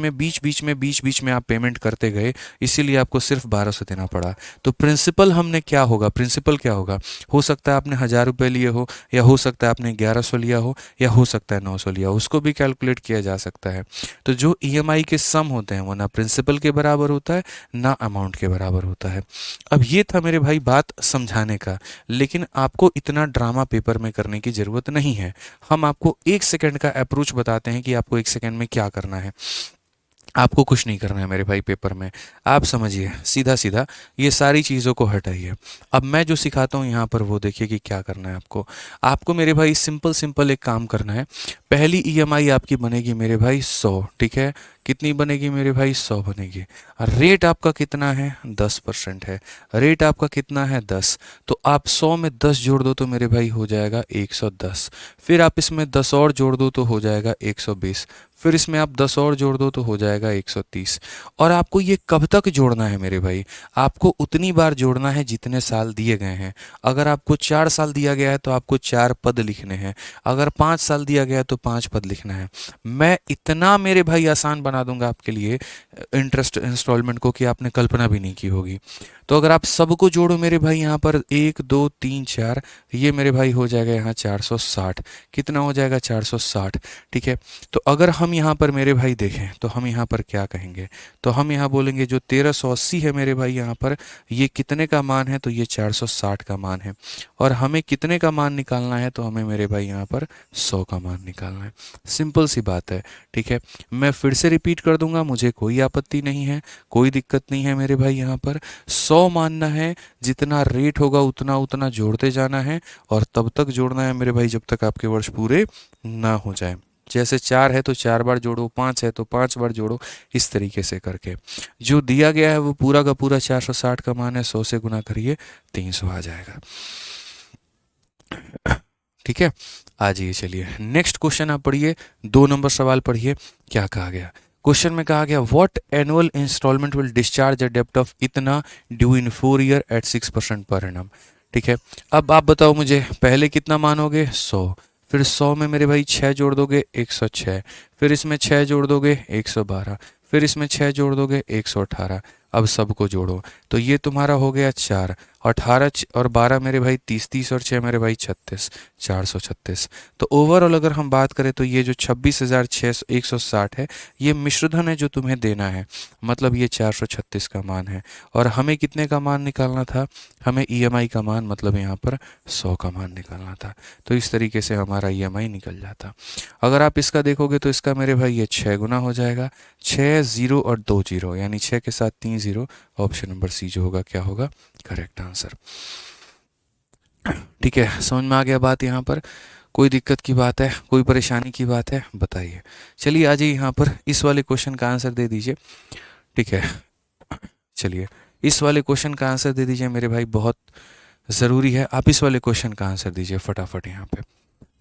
में आप पेमेंट करते गए, इसीलिए आपको सिर्फ 1200 देना पड़ा। तो प्रिंसिपल हमने क्या होगा, प्रिंसिपल क्या होगा, हो सकता है आपने 1000 रुपये लिए हो, या हो सकता है आपने 1100 लिया हो, या हो सकता है 900 लिया हो, उसको भी कैलकुलेट किया जा सकता है। तो जो ईएमआई के सम होते हैं वो ना प्रिंसिपल के बराबर होता है ना अमाउंट के बराबर होता है। अब ये था मेरे भाई बात समझाने का, लेकिन आपको इतना ड्रामा पेपर में करने की ज़रूरत नहीं है। हम आपको 1 सेकंड का अप्रोच बताते हैं कि आपको 1 सेकंड में क्या करना है। आपको कुछ नहीं करना है मेरे भाई पेपर में, आप समझिए सीधा सीधा ये सारी चीज़ों को हटाइए। अब मैं जो सिखाता हूँ यहाँ पर वो देखिए कि क्या करना है आपको। आपको मेरे भाई सिंपल सिंपल एक काम करना है। पहली ईएमआई आपकी बनेगी मेरे भाई 100, ठीक है। कितनी बनेगी मेरे भाई, 100 बनेगी। रेट आपका कितना है, 10% है। रेट आपका कितना है, 10। तो आप 100 में 10 जोड़ दो तो मेरे भाई हो जाएगा 110। फिर आप इसमें 10 और जोड़ दो तो हो जाएगा 120। फिर इसमें आप 10 और जोड़ दो तो हो जाएगा 130। और आपको ये कब तक जोड़ना है मेरे भाई, आपको उतनी बार जोड़ना है जितने साल दिए गए हैं। अगर आपको 4 साल दिया गया है तो आपको 4 पद लिखने हैं। अगर 5 साल दिया गया है तो 5 पद लिखना है। मैं इतना मेरे भाई आसान बना दूंगा आपके लिए इंटरेस्ट इंस्टॉलमेंट को कि आपने कल्पना भी नहीं की होगी। तो अगर आप सबको जोड़ो मेरे भाई यहाँ पर 1 2 3 4, ये मेरे भाई हो जाएगा यहाँ 460। कितना हो जाएगा, 460, ठीक है। तो अगर हम यहाँ पर मेरे भाई देखें तो हम यहाँ पर क्या कहेंगे, तो हम यहाँ बोलेंगे जो 1380 है मेरे भाई यहाँ पर, ये कितने का मान है, तो ये 460 का मान है। और हमें कितने का मान निकालना है, तो हमें मेरे भाई यहाँ पर 100 का मान निकालना है। सिंपल सी बात है, ठीक है। मैं फिर से रिपीट कर दूंगा, मुझे कोई आपत्ति नहीं है, कोई दिक्कत नहीं है मेरे भाई। यहाँ पर 100 मानना है, जितना रेट होगा उतना उतना जोड़ते जाना है, और तब तक जोड़ना है मेरे भाई जब तक आपके वर्ष पूरे ना हो जाए। जैसे 4 है तो 4 बार जोड़ो, 5 है तो 5 बार जोड़ो, इस तरीके से करके जो दिया गया है वो पूरा का पूरा 460 का मान है, 100 से गुना करिए 300 आ जाएगा, ठीक है। आ जाइए, चलिए नेक्स्ट क्वेश्चन आप पढ़िए, 2 नंबर सवाल पढ़िए। क्या कहा गया क्वेश्चन में, कहा गया what annual instalment will discharge a डेब्ट ऑफ इतना ड्यू इन 4 ईयर एट 6% पर एनम, ठीक है। अब आप बताओ मुझे, पहले कितना मानोगे, 100। फिर 100 में मेरे भाई 6 जोड़ दोगे, 106। फिर इसमें 6 जोड़ दोगे, 112। फिर इसमें 6 जोड़ दोगे, 118। अब सबको जोड़ो तो ये तुम्हारा हो गया 4। 18 और 12 मेरे भाई 30, 30 और 6 मेरे भाई 36, 436। तो ओवरऑल अगर हम बात करें तो ये जो 26,160 है, ये मिश्रधन है जो तुम्हें देना है, मतलब ये 436 का मान है। और हमें कितने का मान निकालना था, हमें ईएमआई का मान, मतलब यहाँ पर 100 का मान निकालना था। तो इस तरीके से हमारा ईएमआई निकल जाता। अगर आप इसका देखोगे तो इसका मेरे भाई ये 6 गुना हो जाएगा, 6 0 और 2 0, यानी 6 के साथ 3 0। ऑप्शन नंबर सी जो होगा क्या होगा, करेक्ट आंसर, ठीक है। समझ में आ गया बात यहाँ पर, कोई दिक्कत की बात है, कोई परेशानी की बात है, बताइए। चलिए आ जाइए यहाँ पर, इस वाले क्वेश्चन का आंसर दे दीजिए, ठीक है। चलिए इस वाले क्वेश्चन का आंसर दे दीजिए मेरे भाई, बहुत ज़रूरी है। आप इस वाले क्वेश्चन का आंसर दीजिए फटाफट यहाँ पे।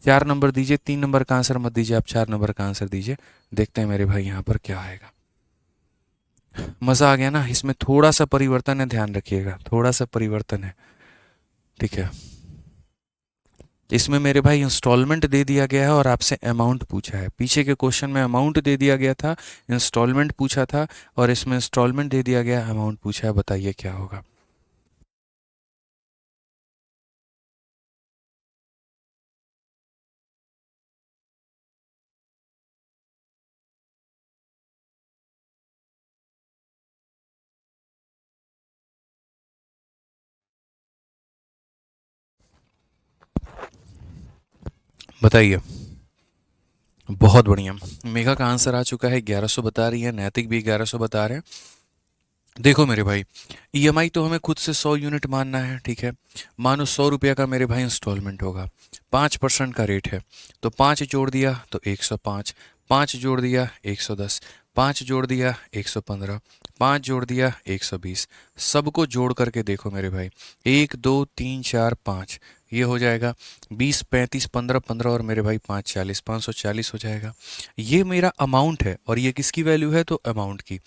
4 नंबर दीजिए, 3 नंबर का आंसर मत दीजिए, आप 4 नंबर का आंसर दीजिए। देखते हैं मेरे भाई यहाँ पर क्या आएगा। मज़ा आ गया ना, इसमें थोड़ा सा परिवर्तन है, ध्यान रखिएगा, थोड़ा सा परिवर्तन है, ठीक है। इसमें मेरे भाई इंस्टॉलमेंट दे दिया गया है और आपसे अमाउंट पूछा है। पीछे के क्वेश्चन में अमाउंट दे दिया गया था, इंस्टॉलमेंट पूछा था, और इसमें इंस्टॉलमेंट दे दिया गया, अमाउंट पूछा है। बताइए क्या होगा। बताइए। बहुत बढ़िया। मेघा का आंसर आ चुका है, 1100 बता रही है, नैतिक भी 1100 बता रहे हैं। देखो मेरे भाई, ईएमआई तो हमें खुद से 100 यूनिट मानना है, ठीक है। मानो 100 रुपये का मेरे भाई इंस्टॉलमेंट होगा, 5% का रेट है, तो 5 जोड़ दिया तो 105, 5 जोड़ दिया 110, 5 जोड़ दिया 115, 5 जोड़ दिया 120। सबको जोड़ करके देखो मेरे भाई, 1 2 3 4 5, ये हो जाएगा 20 35 15 15 और मेरे भाई 5 40, 540 हो जाएगा। ये मेरा अमाउंट है और ये किसकी वैल्यू है, तो अमाउंट की,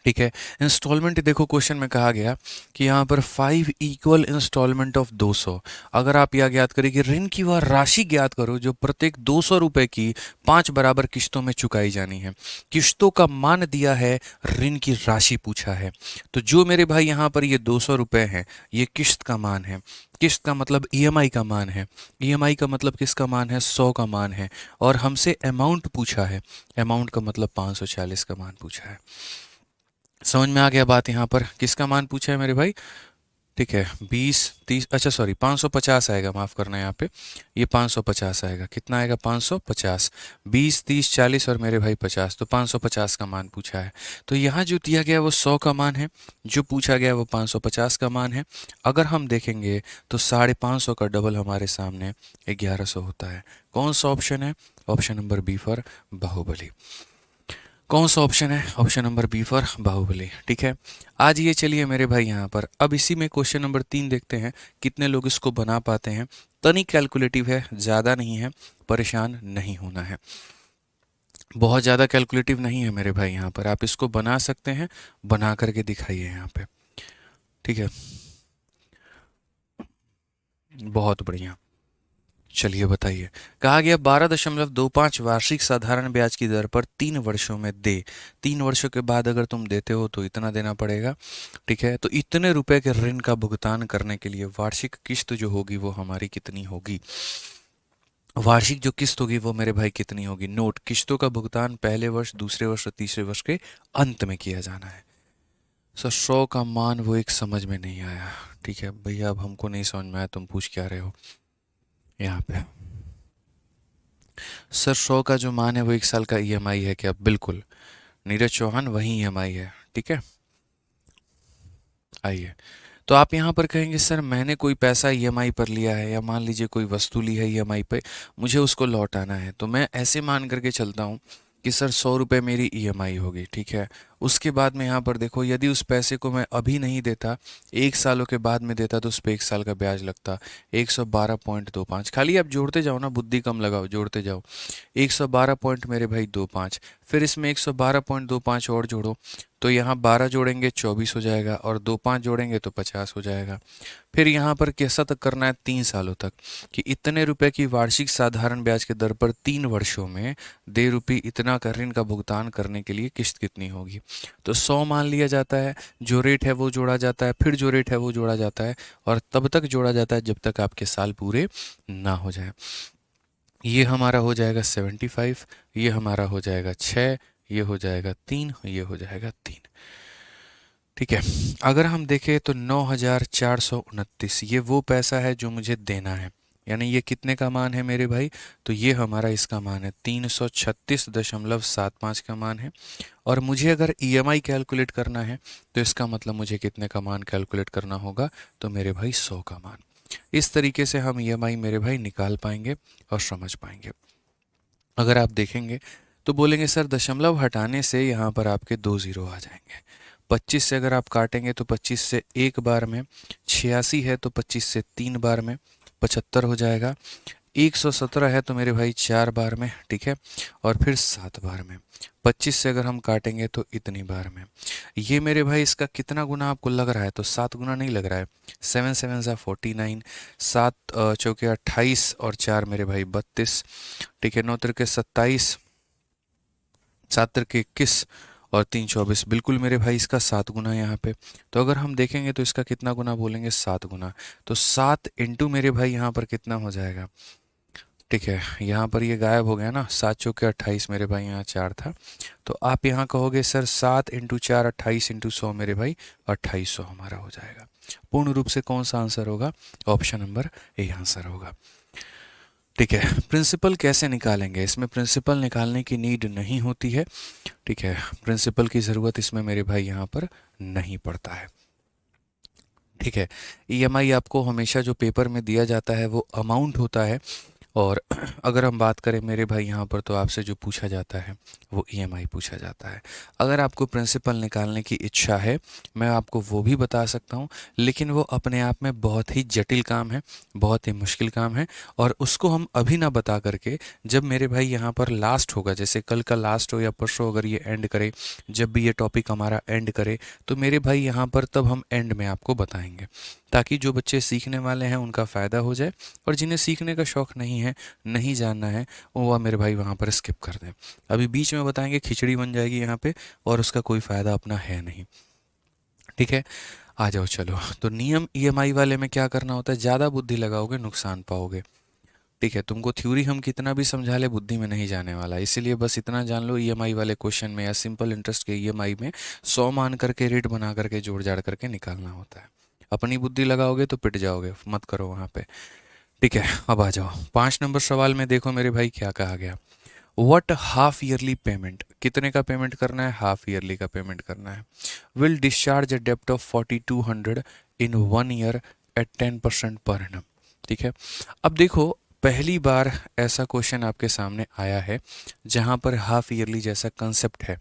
ठीक है। इंस्टॉलमेंट देखो क्वेश्चन में कहा गया कि यहाँ पर 5 इक्वल इंस्टॉलमेंट ऑफ 200। अगर आप यह ज्ञात करें कि ऋण की वह राशि ज्ञात करो जो प्रत्येक 200 रुपये की 5 बराबर किश्तों में चुकाई जानी है। किश्तों का मान दिया है, ऋण की राशि पूछा है। तो जो मेरे भाई यहाँ पर ये 200 रुपये हैं, ये किश्त का मान है। किश्त का मतलब ईएमआई का मान है। ईएमआई का मतलब किसका मान है, 100 का मान है। और हमसे अमाउंट पूछा है, अमाउंट का मतलब 540 का मान पूछा है। समझ में आ गया बात। यहाँ पर किसका मान पूछा है मेरे भाई, ठीक है। 20 30, अच्छा सॉरी 550 आएगा, माफ़ करना यहाँ पे, ये 550 आएगा। कितना आएगा, 550। 20 30 40 और मेरे भाई 50, तो 550 का मान पूछा है। तो यहाँ जो दिया गया है वो 100 का मान है, जो पूछा गया है वो 550 का मान है। अगर हम देखेंगे तो 550 का डबल हमारे सामने 1100 होता है। कौन सा ऑप्शन है, option number B for Baahubali. कौन सा ऑप्शन है, option number B for Baahubali, ठीक है। आज ये चलिए मेरे भाई यहाँ पर अब इसी में क्वेश्चन नंबर 3 देखते हैं, कितने लोग इसको बना पाते हैं। तनिक कैलकुलेटिव है, ज़्यादा नहीं है, परेशान नहीं होना है। बहुत ज़्यादा कैलकुलेटिव नहीं है मेरे भाई, यहाँ पर आप इसको बना सकते हैं, बना करके दिखाइए यहाँ पे, ठीक है। बहुत बढ़िया। चलिए बताइए। कहा गया 12.25 वार्षिक साधारण ब्याज की दर पर 3 वर्षों में दे। 3 वर्षों के बाद अगर तुम देते हो तो इतना देना पड़ेगा, ठीक है। तो इतने रुपए के ऋण का भुगतान करने के लिए वार्षिक किस्त जो होगी वो हमारी कितनी होगी। वार्षिक जो किस्त होगी वो मेरे भाई कितनी होगी। नोट, किस्तों का भुगतान पहले वर्ष, दूसरे वर्ष और तीसरे वर्ष के अंत में किया जाना है। सर 100 का मान वो एक समझ में नहीं आया, ठीक है भैया, अब हमको नहीं समझ में आया तुम पूछ क्या रहे हो यहाँ पे। सर 100 का जो मान है वो 1 साल का ईएमआई है क्या, बिल्कुल नीरज चौहान वही ईएमआई है, ठीक है। आइए, तो आप यहाँ पर कहेंगे सर मैंने कोई पैसा ईएमआई पर लिया है, या मान लीजिए कोई वस्तु ली है ईएमआई पे, मुझे उसको लौटाना है। तो मैं ऐसे मान करके चलता हूँ कि सर 100 रुपये मेरी ईएमआई होगी, ठीक है। उसके बाद में यहाँ पर देखो, यदि उस पैसे को मैं अभी नहीं देता, 1 सालों के बाद में देता, तो उस पर 1 साल का ब्याज लगता 112.25। खाली आप जोड़ते जाओ ना, बुद्धि कम लगाओ, जोड़ते जाओ। 112 पॉइंट मेरे भाई 25, फिर इसमें 112.25 और जोड़ो, तो यहाँ 12 जोड़ेंगे 24 हो जाएगा, और 25 जोड़ेंगे तो 50 हो जाएगा। फिर यहाँ पर कैसा तक करना है, 3 सालों तक, कि इतने रुपए की वार्षिक साधारण ब्याज के दर पर 3 वर्षों में दे रुपये इतना का ऋण का भुगतान करने के लिए किस्त कितनी होगी। तो 100 मान लिया जाता है, जो रेट है वो जोड़ा जाता है, फिर जो रेट है वो जोड़ा जाता है, और तब तक जोड़ा जाता है जब तक आपके साल पूरे ना हो जाए। ये हमारा हो जाएगा 75, ये हमारा हो जाएगा 6, ये हो जाएगा 3, ये हो जाएगा 3, ठीक है। अगर हम देखें तो 9,429 ये वो पैसा है जो मुझे देना है, यानी ये कितने का मान है मेरे भाई, तो ये हमारा इसका मान है 336.75 का मान है। और मुझे अगर ईएमआई कैलकुलेट करना है तो इसका मतलब मुझे कितने का मान कैलकुलेट करना होगा, तो मेरे भाई 100 का मान। इस तरीके से हम ईएमआई मेरे भाई निकाल पाएंगे और समझ पाएंगे। अगर आप देखेंगे तो बोलेंगे सर दशमलव हटाने से यहाँ पर आपके 2 जीरो आ जाएंगे। 25 से अगर आप काटेंगे तो 25 से एक बार में, 86 है तो 25 से 3 बार में 75 हो जाएगा। 117 है तो मेरे भाई 4 बार में, ठीक है, और फिर 7 बार में। 25 से अगर हम काटेंगे तो इतनी बार में। ये मेरे भाई इसका कितना गुना आपको लग रहा है, तो 7 गुना नहीं लग रहा है। 7 7 ज़ा 49, 7 चौके 28 और 4 मेरे भाई 32, ठीक है। 9 तिरके 27, 7 तिरके 21 और 3 24, बिल्कुल मेरे भाई इसका 7 गुना यहाँ पे। तो अगर हम देखेंगे तो इसका कितना गुना बोलेंगे, 7 गुना। तो 7 इंटू मेरे भाई यहाँ पर कितना हो जाएगा, ठीक है। यहाँ पर ये गायब हो गया ना, 7 चौके 28 मेरे भाई, यहाँ 4 था। तो आप यहाँ कहोगे सर 7 इंटू 4 28 इंटू 100 मेरे भाई 2800 हमारा हो जाएगा। पूर्ण रूप से कौन सा आंसर होगा, ऑप्शन नंबर ए आंसर होगा। ठीक है, प्रिंसिपल कैसे निकालेंगे? इसमें प्रिंसिपल निकालने की नीड नहीं होती है। ठीक है, प्रिंसिपल की ज़रूरत इसमें मेरे भाई यहाँ पर नहीं पड़ता है। ठीक है, ईएमआई आपको हमेशा जो पेपर में दिया जाता है वो अमाउंट होता है। और अगर हम बात करें मेरे भाई यहाँ पर, तो आपसे जो पूछा जाता है वो ईएमआई पूछा जाता है। अगर आपको प्रिंसिपल निकालने की इच्छा है, मैं आपको वो भी बता सकता हूँ, लेकिन वो अपने आप में बहुत ही जटिल काम है, बहुत ही मुश्किल काम है। और उसको हम अभी ना बता करके, जब मेरे भाई यहाँ पर लास्ट होगा, जैसे कल का लास्ट हो या परसों अगर ये एंड करे, जब भी ये टॉपिक हमारा एंड करे, तो मेरे भाई यहाँ पर तब हम एंड में आपको बताएंगे, ताकि जो बच्चे सीखने वाले हैं उनका फ़ायदा हो जाए, और जिन्हें सीखने का शौक़ नहीं है, नहीं जानना है, वो मेरे भाई वहाँ पर स्किप कर दें। अभी बीच में बताएंगे, खिचड़ी बन जाएगी यहाँ पे, और उसका कोई फ़ायदा अपना है नहीं। ठीक है, आ जाओ चलो। तो नियम ईएमआई वाले में क्या करना होता है? ज़्यादा बुद्धि लगाओगे नुकसान पाओगे। ठीक है, तुमको थ्योरी हम कितना भी समझा ले, बुद्धि में नहीं जाने वाला। इसीलिए बस इतना जान लो, ईएमआई वाले क्वेश्चन में या सिंपल इंटरेस्ट के ईएमआई में 100 मान करके रेट बना करके जोड़ जाड़ करके निकालना होता है। अपनी बुद्धि लगाओगे तो पिट जाओगे, मत करो वहाँ पे। ठीक है, अब आ जाओ 5 नंबर सवाल में। देखो मेरे भाई क्या कहा गया, व्हाट हाफ ईयरली पेमेंट, कितने का पेमेंट करना है? हाफ ईयरली का पेमेंट करना है। विल डिस्चार्ज अ डेप्ट of 4200 in 1 year at 10% per annum. ठीक है, अब देखो पहली बार ऐसा क्वेश्चन आपके सामने आया है जहां पर हाफ ईयरली जैसा कंसेप्ट है।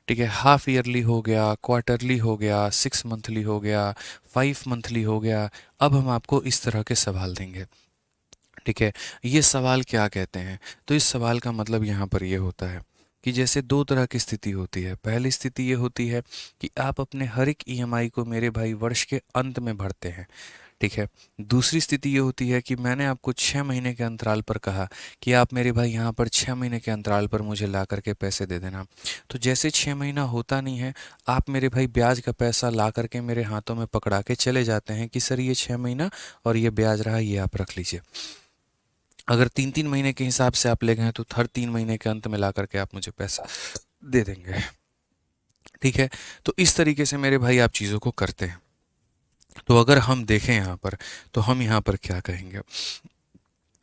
ठीक है, हाफ ईयरली हो गया, क्वार्टरली हो गया, 6 मंथली हो गया, 5 मंथली हो गया। अब हम आपको इस तरह के सवाल देंगे। ठीक है, ये सवाल क्या कहते हैं? तो इस सवाल का मतलब यहाँ पर ये होता है कि जैसे दो तरह की स्थिति होती है। पहली स्थिति ये होती है कि आप अपने हर एक ईएमआई को मेरे भाई वर्ष के अंत में भरते हैं। ठीक है, दूसरी स्थिति ये होती है कि मैंने आपको 6 महीने के अंतराल पर कहा कि आप मेरे भाई यहाँ पर 6 महीने के अंतराल पर मुझे ला करके पैसे दे देना। तो जैसे 6 महीना होता नहीं है, आप मेरे भाई ब्याज का पैसा ला करके मेरे हाथों में पकड़ा के चले जाते हैं कि सर ये 6 महीना और ये ब्याज रहा, ये आप रख लीजिए। अगर 3-3 महीने के हिसाब से आप ले गए हैं तो हर 3 महीने के अंत में ला करके आप मुझे पैसा दे देंगे। ठीक है, तो इस तरीके से मेरे भाई आप चीज़ों को करते हैं। तो अगर हम देखें यहाँ पर, तो हम यहाँ पर क्या कहेंगे?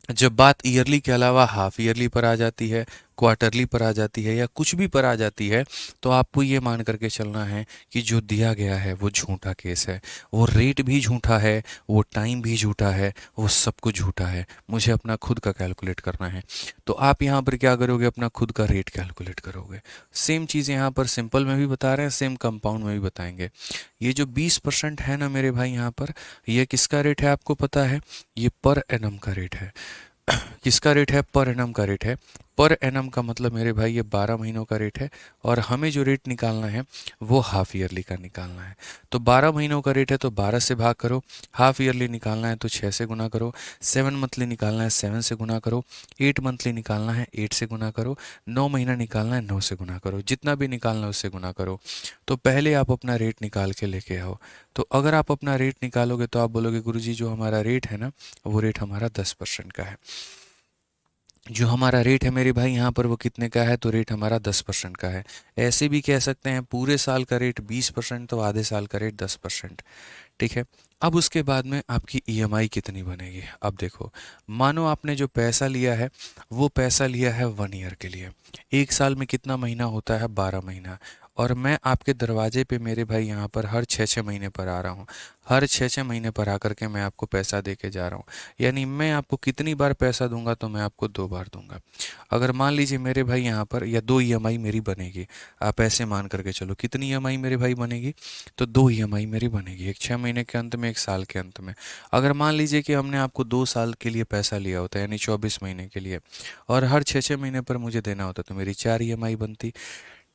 जब बात ईयरली के अलावा हाफ ईयरली पर आ जाती है, क्वार्टरली पर आ जाती है, या कुछ भी पर आ जाती है, तो आपको ये मान करके चलना है कि जो दिया गया है वो झूठा केस है। वो रेट भी झूठा है, वो टाइम भी झूठा है, वो सब कुछ झूठा है। मुझे अपना खुद का कैलकुलेट करना है। तो आप यहाँ पर क्या करोगे? अपना खुद का रेट कैलकुलेट करोगे। सेम चीज़ यहाँ पर सिंपल में भी बता रहे हैं, सेम कंपाउंड में भी बताएंगे। ये जो 20% है ना मेरे भाई यहाँ पर, ये किसका रेट है आपको पता है? ये पर एनम का रेट है। किसका रेट है? पर एनम का रेट है। पर एनम का मतलब मेरे भाई ये 12 महीनों का रेट है, और हमें जो रेट निकालना है वो हाफ ईयरली का निकालना है। तो 12 महीनों का रेट है तो 12 से भाग करो, हाफ ईयरली निकालना है तो 6 से गुना करो, 7 मंथली निकालना है 7 से गुना करो, 8 मंथली निकालना है 8 से गुना करो, 9 महीना निकालना है 9 से गुना करो, जितना भी निकालना है उससे गुना करो। तो पहले आप अपना रेट निकाल के लेके आओ। तो अगर आप अपना रेट निकालोगे तो आप बोलोगे गुरुजी जो हमारा रेट है ना, वो रेट हमारा 10% का है। जो हमारा रेट है मेरे भाई यहाँ पर वो कितने का है? तो रेट हमारा 10% का है। ऐसे भी कह सकते हैं पूरे साल का रेट 20%, तो आधे साल का रेट 10%। ठीक है, अब उसके बाद में आपकी ईएमआई कितनी बनेगी? अब देखो, मानो आपने जो पैसा लिया है वो पैसा लिया है 1 ईयर के लिए। एक साल में कितना महीना होता है? 12 महीना। और मैं आपके दरवाजे पे मेरे भाई यहाँ पर हर 6-6 महीने पर आ रहा हूँ। हर 6-6 महीने पर आकर के मैं आपको पैसा दे के जा रहा हूँ। यानी मैं आपको कितनी बार पैसा दूंगा? तो मैं आपको 2 बार दूंगा। अगर मान लीजिए मेरे भाई यहाँ पर, या 2 ईएमआई मेरी बनेगी, आप ऐसे मान करके चलो, कितनी ईएमआई मेरे भाई बनेगी? तो 2 ईएमआई मेरी बनेगी, एक 6 महीने के अंत में, एक साल के अंत में। अगर मान लीजिए कि हमने आपको 2 साल के लिए पैसा लिया होता है, यानी 24 महीने के लिए, और हर 6-6 महीने पर मुझे देना होता, तो मेरी 4 ईएमआई बनती।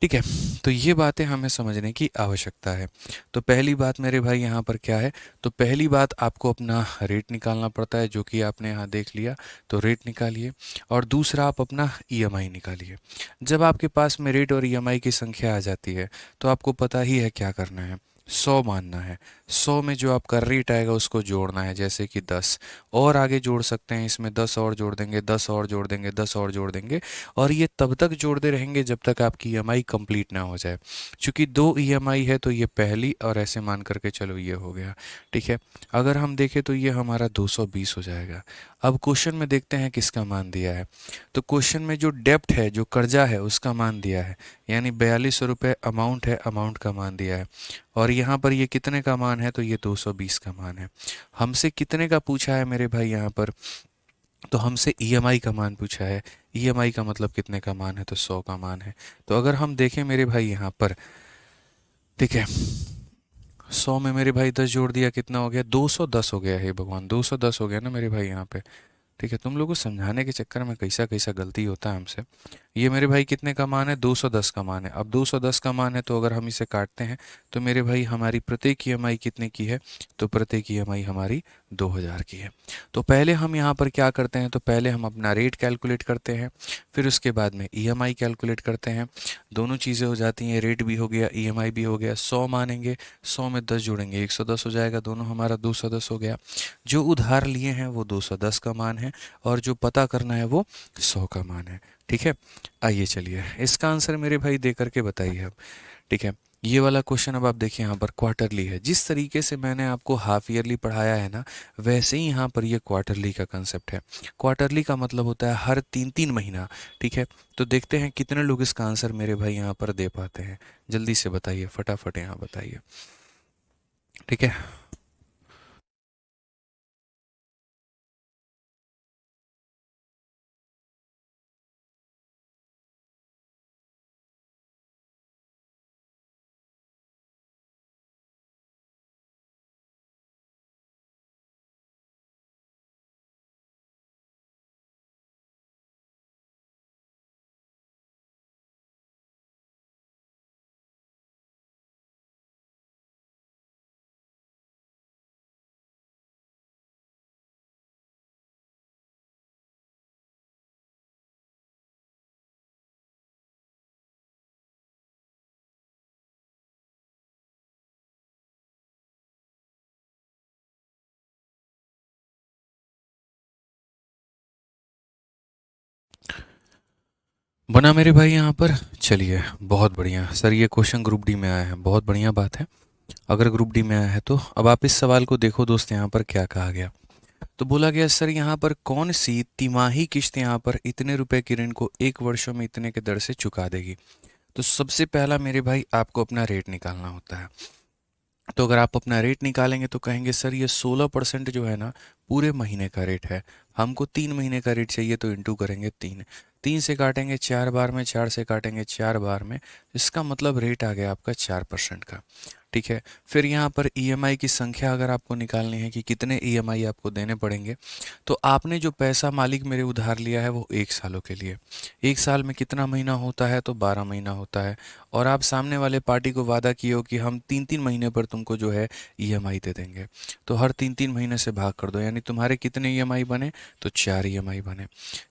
ठीक है, तो ये बातें हमें समझने की आवश्यकता है। तो पहली बात मेरे भाई यहाँ पर क्या है? तो पहली बात आपको अपना रेट निकालना पड़ता है, जो कि आपने यहाँ देख लिया, तो रेट निकालिए। और दूसरा आप अपना ईएमआई निकालिए। जब आपके पास में रेट और ईएमआई की संख्या आ जाती है तो आपको पता ही है क्या करना है। 100 मानना है। 100 में जो आपका रेट आएगा उसको जोड़ना है, जैसे कि 10 और आगे जोड़ सकते हैं, इसमें 10 और जोड़ देंगे, 10 और जोड़ देंगे, 10 और जोड़ देंगे, और ये तब तक जोड़ते रहेंगे जब तक आपकी ईएमआई कंप्लीट ना हो जाए। चूंकि दो ईएमआई है तो ये पहली, और ऐसे मान करके चलो ये हो गया। ठीक है, अगर हम देखें तो ये हमारा 220 हो जाएगा। अब क्वेश्चन में देखते हैं किसका मान दिया है। तो क्वेश्चन में जो डेप्ट है, जो कर्जा है, उसका मान दिया है, यानी 4200 रुपये अमाउंट है, अमाउंट का मान दिया है। और यहाँ पर ये कितने का मान है, तो ये 220 का मान है। हमसे कितने का पूछा है मेरे भाई यहाँ पर, तो हमसे ईएमआई का मान पूछा है। ईएमआई का मतलब कितने का मान है, तो 100 का मान है। तो अगर हम देखें मेरे भाई यहाँ पर, ठीक है, 100 में मेरे भाई 10 जोड़ दिया, कितना हो गया, 210 हो गया है भगवान, 210 हो गया ना मेरे भाई यहाँ पे। ठीक है, तुम लोगों को समझाने के चक्कर में कैसा कैसा गलती होता है हमसे। ये मेरे भाई कितने का मान है, 210 का मान है। अब 210 का मान है तो अगर हम इसे काटते हैं तो मेरे भाई हमारी प्रत्येक ईएमआई कितने की है, तो प्रत्येक ईएमआई हमारी 2000 की है। तो पहले हम यहाँ पर क्या करते हैं, तो पहले हम अपना रेट कैलकुलेट करते हैं, फिर उसके बाद में ईएमआई कैलकुलेट करते हैं। दोनों चीज़ें हो जाती हैं, रेट भी हो गया, ईएमआई भी हो गया। 100 मानेंगे, 100 में 10 जोड़ेंगे, 110 हो जाएगा, दोनों हमारा 210 हो गया। जो उधार लिए हैं वो 210 का मान है, और जो पता करना है वो 100 का मान है। ठीक है, आइए चलिए इसका आंसर मेरे भाई दे करके बताइए अब। ठीक है, ये वाला क्वेश्चन अब आप देखिए यहाँ पर क्वार्टरली है। जिस तरीके से मैंने आपको हाफ ईयरली पढ़ाया है ना, वैसे ही यहाँ पर ये क्वार्टरली का कंसेप्ट है। क्वार्टरली का मतलब होता है हर 3-3 महीना। ठीक है, तो देखते हैं कितने लोग इसका आंसर मेरे भाई यहाँ पर दे पाते हैं। जल्दी से बताइए, फटाफट यहाँ बताइए। ठीक है, बना मेरे भाई यहाँ पर। चलिए, बहुत बढ़िया सर, ये क्वेश्चन ग्रुप डी में आया है, बहुत बढ़िया बात है। अगर ग्रुप डी में आया है तो अब आप इस सवाल को देखो दोस्त, यहाँ पर क्या कहा गया। तो बोला गया सर यहाँ पर कौन सी तिमाही किश्त यहाँ पर इतने रुपए की ऋण को 1 वर्षों में इतने के दर से चुका देगी। तो सबसे पहला मेरे भाई आपको अपना रेट निकालना होता है। तो अगर आप अपना रेट निकालेंगे तो कहेंगे सर ये 16% जो है ना, पूरे महीने का रेट है, हमको 3 महीने का रेट चाहिए, तो इंटू करेंगे 3। 3 से काटेंगे 4 बार में, 4 से काटेंगे 4 बार में, इसका मतलब रेट आ गया आपका 4% का। ठीक है, फिर यहाँ पर ईएमआई की संख्या अगर आपको निकालनी है कि कितने ईएमआई आपको देने पड़ेंगे, तो आपने जो पैसा मालिक मेरे उधार लिया है वो 1 सालों के लिए। 1 साल में कितना महीना होता है, तो 12 महीना होता है। और आप सामने वाले पार्टी को वादा किए हो कि हम 3-3 महीने पर तुमको जो है ईएमआई दे देंगे, तो हर 3-3 महीने से भाग कर दो, यानी तुम्हारे कितने ईएमआई बने, तो 4 ईएमआई बने।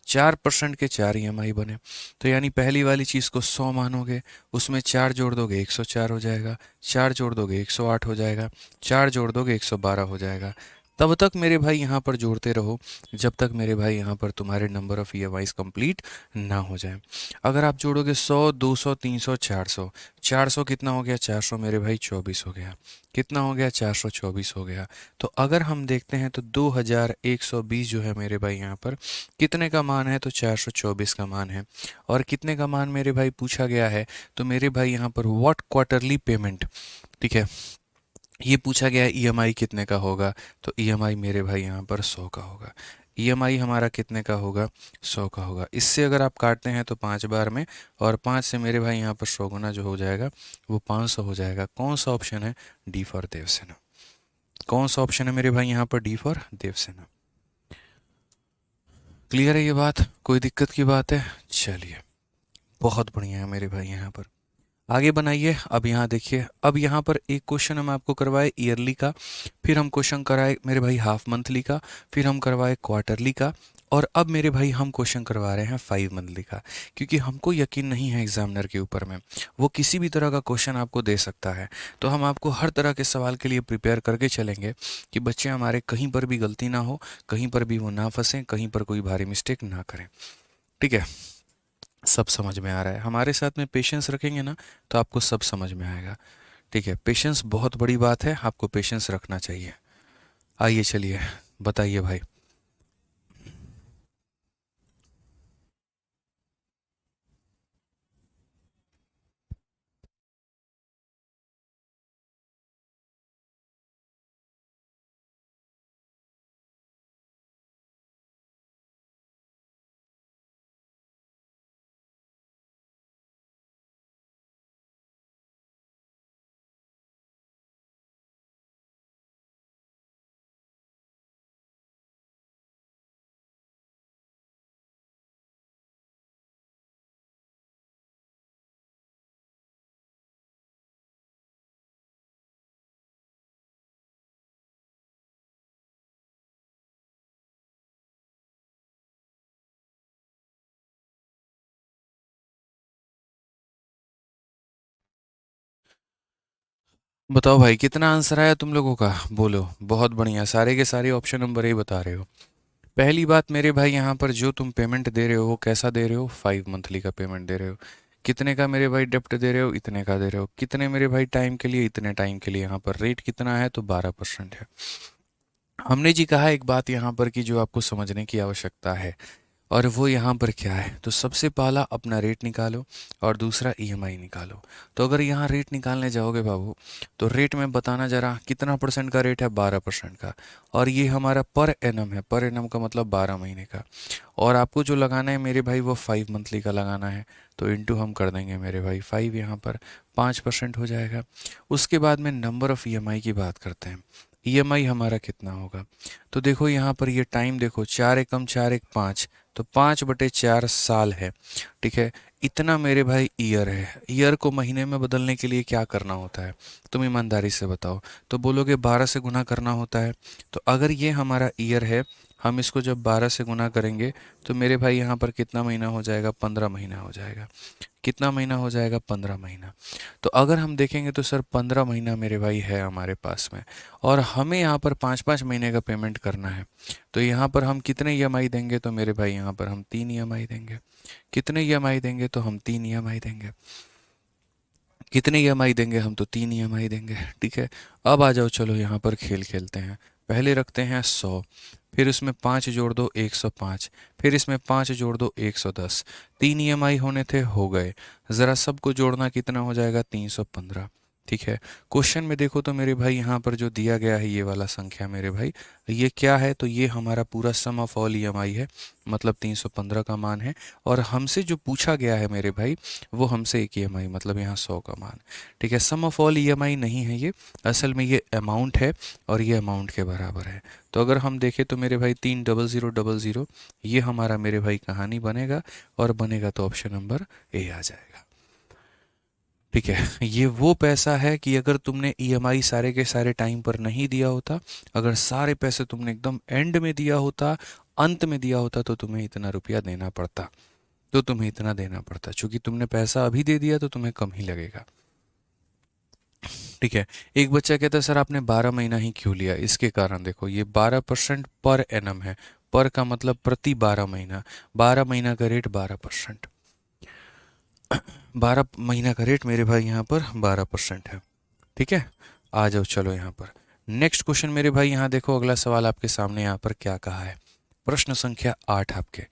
4% के 4 ईएमआई बने, तो यानी पहली वाली चीज़ को 100 मानोगे, उसमें 4 जोड़ दोगे 104 हो जाएगा, 4 जोड़ दोगे 108 हो जाएगा, 4 जोड़ दोगे 112 हो जाएगा। तब तक मेरे भाई यहाँ पर जोड़ते रहो जब तक मेरे भाई यहाँ पर तुम्हारे नंबर ऑफ़ ईएमआईज कंप्लीट ना हो जाए। अगर आप जोड़ोगे 100, 200, 300, 400, 400 कितना हो गया, 400 मेरे भाई 24 हो गया। कितना हो गया, 424 हो गया। तो अगर हम देखते हैं तो 2120 जो है मेरे भाई यहाँ पर कितने का मान है, तो 424 का मान है। और कितने का मान मेरे भाई पूछा गया है, तो मेरे भाई यहाँ पर व्हाट क्वार्टरली पेमेंट। ठीक है, ये पूछा गया है ईएमआई कितने का होगा, तो ईएमआई मेरे भाई यहाँ पर 100 का होगा। ईएमआई हमारा कितने का होगा, 100 का होगा। इससे अगर आप काटते हैं तो 5 बार में, और 5 से मेरे भाई यहाँ पर 100 गुना जो हो जाएगा वो 500 हो जाएगा। कौन सा ऑप्शन है, डी फॉर देवसेना। कौन सा ऑप्शन है मेरे भाई यहाँ पर, डी फॉर देवसेना। क्लियर है ये बात, कोई दिक्कत की बात है। चलिए, बहुत बढ़िया है मेरे भाई यहाँ पर। आगे बनाइए। अब यहाँ देखिए, अब यहाँ पर एक क्वेश्चन हम आपको करवाए ईयरली का, फिर हम क्वेश्चन कराए मेरे भाई हाफ मंथली का, फिर हम करवाए क्वार्टरली का, और अब मेरे भाई हम क्वेश्चन करवा रहे हैं 5 मंथली का, क्योंकि हमको यकीन नहीं है एग्जामिनर के ऊपर में, वो किसी भी तरह का क्वेश्चन आपको दे सकता है। तो हम आपको हर तरह के सवाल के लिए प्रिपेयर करके चलेंगे कि बच्चे हमारे कहीं पर भी गलती ना हो, कहीं पर भी वो ना फंसें, कहीं पर कोई भारी मिस्टेक ना करें। ठीक है, सब समझ में आ रहा है? हमारे साथ में पेशेंस रखेंगे ना तो आपको सब समझ में आएगा। ठीक है, पेशेंस बहुत बड़ी बात है, आपको पेशेंस रखना चाहिए। आइए चलिए, बताइए भाई। बताओ भाई, कितना आंसर आया तुम लोगों का? बोलो। बहुत बढ़िया, सारे के सारे ऑप्शन नंबर ही बता रहे हो। पहली बात मेरे भाई, यहाँ पर जो तुम पेमेंट दे रहे हो वो कैसा दे रहे हो? 5 मंथली का पेमेंट दे रहे हो। कितने का मेरे भाई डेप्ट दे रहे हो? इतने का दे रहे हो। कितने मेरे भाई टाइम के लिए? इतने टाइम के लिए। यहाँ पर रेट कितना है? तो 12% है। हमने जी कहा एक बात यहाँ पर कि जो आपको समझने की आवश्यकता है, और वो यहाँ पर क्या है, तो सबसे पहला अपना रेट निकालो और दूसरा ईएमआई निकालो। तो अगर यहाँ रेट निकालने जाओगे बाबू, तो रेट में बताना जरा कितना परसेंट का रेट है? 12% का। और ये हमारा पर एनम है, पर एनम का मतलब 12 महीने का। और आपको जो लगाना है मेरे भाई वो 5 मंथली का लगाना है। तो इंटू हम कर देंगे मेरे भाई 5, यहाँ पर 5% हो जाएगा। उसके बाद में नंबर ऑफ़ ईएमआई की बात करते हैं। ईएमआई हमारा कितना होगा? तो देखो यहाँ पर ये टाइम देखो, 4 एकम 4 एक 5, तो 5/4 साल है। ठीक है, इतना मेरे भाई ईयर है। ईयर को महीने में बदलने के लिए क्या करना होता है? तुम ईमानदारी से बताओ। तो बोलोगे 12 से गुना करना होता है। तो अगर ये हमारा ईयर है, हम इसको जब 12 से गुना करेंगे तो मेरे भाई यहाँ पर कितना महीना हो जाएगा? 15 महीना हो जाएगा। कितना महीना हो जाएगा? 15 महीना। तो अगर हम देखेंगे तो सर 15 महीना मेरे भाई है हमारे पास में, और हमें यहाँ पर 5-5 महीने का पेमेंट करना है। तो यहाँ पर हम कितने ईएमआई देंगे? तो मेरे भाई यहाँ पर हम 3 ईएमआई देंगे। कितने ईएमआई देंगे? तो हम 3 ईएमआई देंगे। कितने ईएमआई देंगे? हम तो 3 ईएमआई देंगे। ठीक है, अब आ जाओ, चलो यहाँ पर खेल खेलते हैं। पहले रखते हैं 100, फिर उसमें 5 जोड़ दो 105, फिर इसमें 5 जोड़ दो 110। 3 ईएमआई होने थे, हो गए। ज़रा सबको जोड़ना कितना हो जाएगा? 315। ठीक है, क्वेश्चन में देखो तो मेरे भाई यहाँ पर जो दिया गया है ये वाला संख्या मेरे भाई, ये क्या है? तो ये हमारा पूरा सम ऑफ ऑल ईएमआई है, मतलब 315 का मान है। और हमसे जो पूछा गया है मेरे भाई, वो हमसे एक ईएमआई, मतलब यहाँ 100 का मान। ठीक है, सम ऑफ ऑल ईएमआई नहीं है ये, असल में ये अमाउंट है, और ये अमाउंट के बराबर है। तो अगर हम देखें तो मेरे भाई 30000, ये हमारा मेरे भाई कहानी बनेगा, और बनेगा तो ऑप्शन नंबर ए आ जाएगा। ठीक है, ये वो पैसा है कि अगर तुमने ईएमआई सारे के सारे टाइम पर नहीं दिया होता, अगर सारे पैसे तुमने एकदम एंड में दिया होता, अंत में दिया होता, तो तुम्हें इतना रुपया देना पड़ता। तो तुम्हें इतना देना पड़ता, चूंकि तुमने पैसा अभी दे दिया तो तुम्हें कम ही लगेगा। ठीक है, एक बच्चा कहता है सर आपने 12 महीना ही क्यों लिया? इसके कारण देखो, ये 12% पर एनम है। पर का मतलब प्रति 12 महीना। 12 महीना का रेट 12%। 12 महीना का रेट मेरे भाई यहाँ पर 12% है। ठीक है, आ जाओ चलो यहाँ पर नेक्स्ट क्वेश्चन मेरे भाई। यहाँ देखो, अगला सवाल आपके सामने यहाँ पर क्या कहा है? प्रश्न संख्या 8 आपके।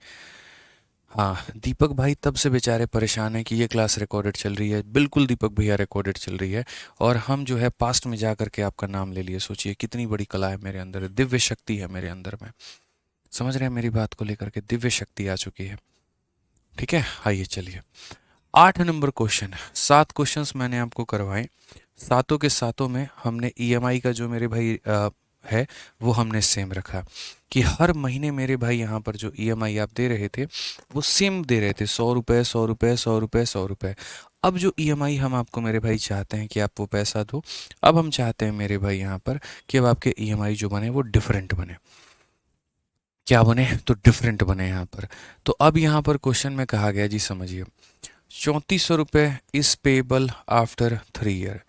हाँ, दीपक भाई तब से बेचारे परेशान हैं कि ये क्लास रिकॉर्डेड चल रही है। बिल्कुल दीपक भैया, रिकॉर्डेड चल रही है, और हम जो है पास्ट में जा करके आपका नाम ले लिए। सोचिए कितनी बड़ी कला है मेरे अंदर, दिव्य शक्ति है मेरे अंदर में। समझ रहे हैं मेरी बात को लेकर के? दिव्य शक्ति आ चुकी है। ठीक है, आइए चलिए। 8 नंबर क्वेश्चन, 7 क्वेश्चंस मैंने आपको करवाए। सातों के सातों में हमने ईएमआई का जो मेरे भाई है वो हमने सेम रखा, कि हर महीने मेरे भाई यहाँ पर जो ईएमआई आप दे रहे थे वो सेम दे रहे थे, 100 रुपये 100 रुपये 100 रुपये 100 रुपये। अब जो ईएमआई हम आपको मेरे भाई चाहते हैं कि आप वो पैसा दो, अब हम चाहते हैं मेरे भाई यहाँ पर कि अब आपके ईएमआई जो बने वो डिफरेंट बने। क्या बने, तो डिफरेंट बने यहाँ पर। तो अब यहाँ पर क्वेश्चन में कहा गया जी, समझिए, 3400 रुपये is payable after 3 year.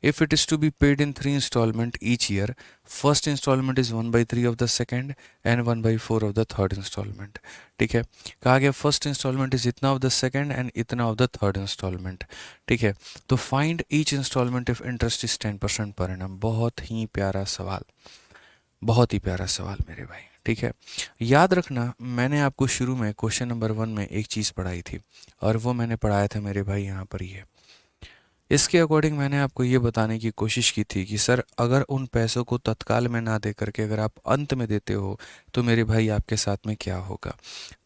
If it is to be paid in 3 instalment each year, first instalment is 1/3 of the second and 1/4 of the third instalment. ठीक है, कहा गया फर्स्ट इंस्टॉलमेंट इज इतना ऑफ द सेकेंड एंड इतना of the third instalment. ठीक है, तो find each instalment if interest is 10% per annum. बहुत ही प्यारा सवाल, बहुत ही प्यारा सवाल मेरे भाई। ठीक है, याद रखना, मैंने आपको शुरू में क्वेश्चन नंबर 1 में एक चीज़ पढ़ाई थी, और वो मैंने पढ़ाया था मेरे भाई यहाँ पर ये। इसके अकॉर्डिंग मैंने आपको ये बताने की कोशिश की थी कि सर, अगर उन पैसों को तत्काल में ना दे करके अगर आप अंत में देते हो तो मेरे भाई आपके साथ में क्या होगा।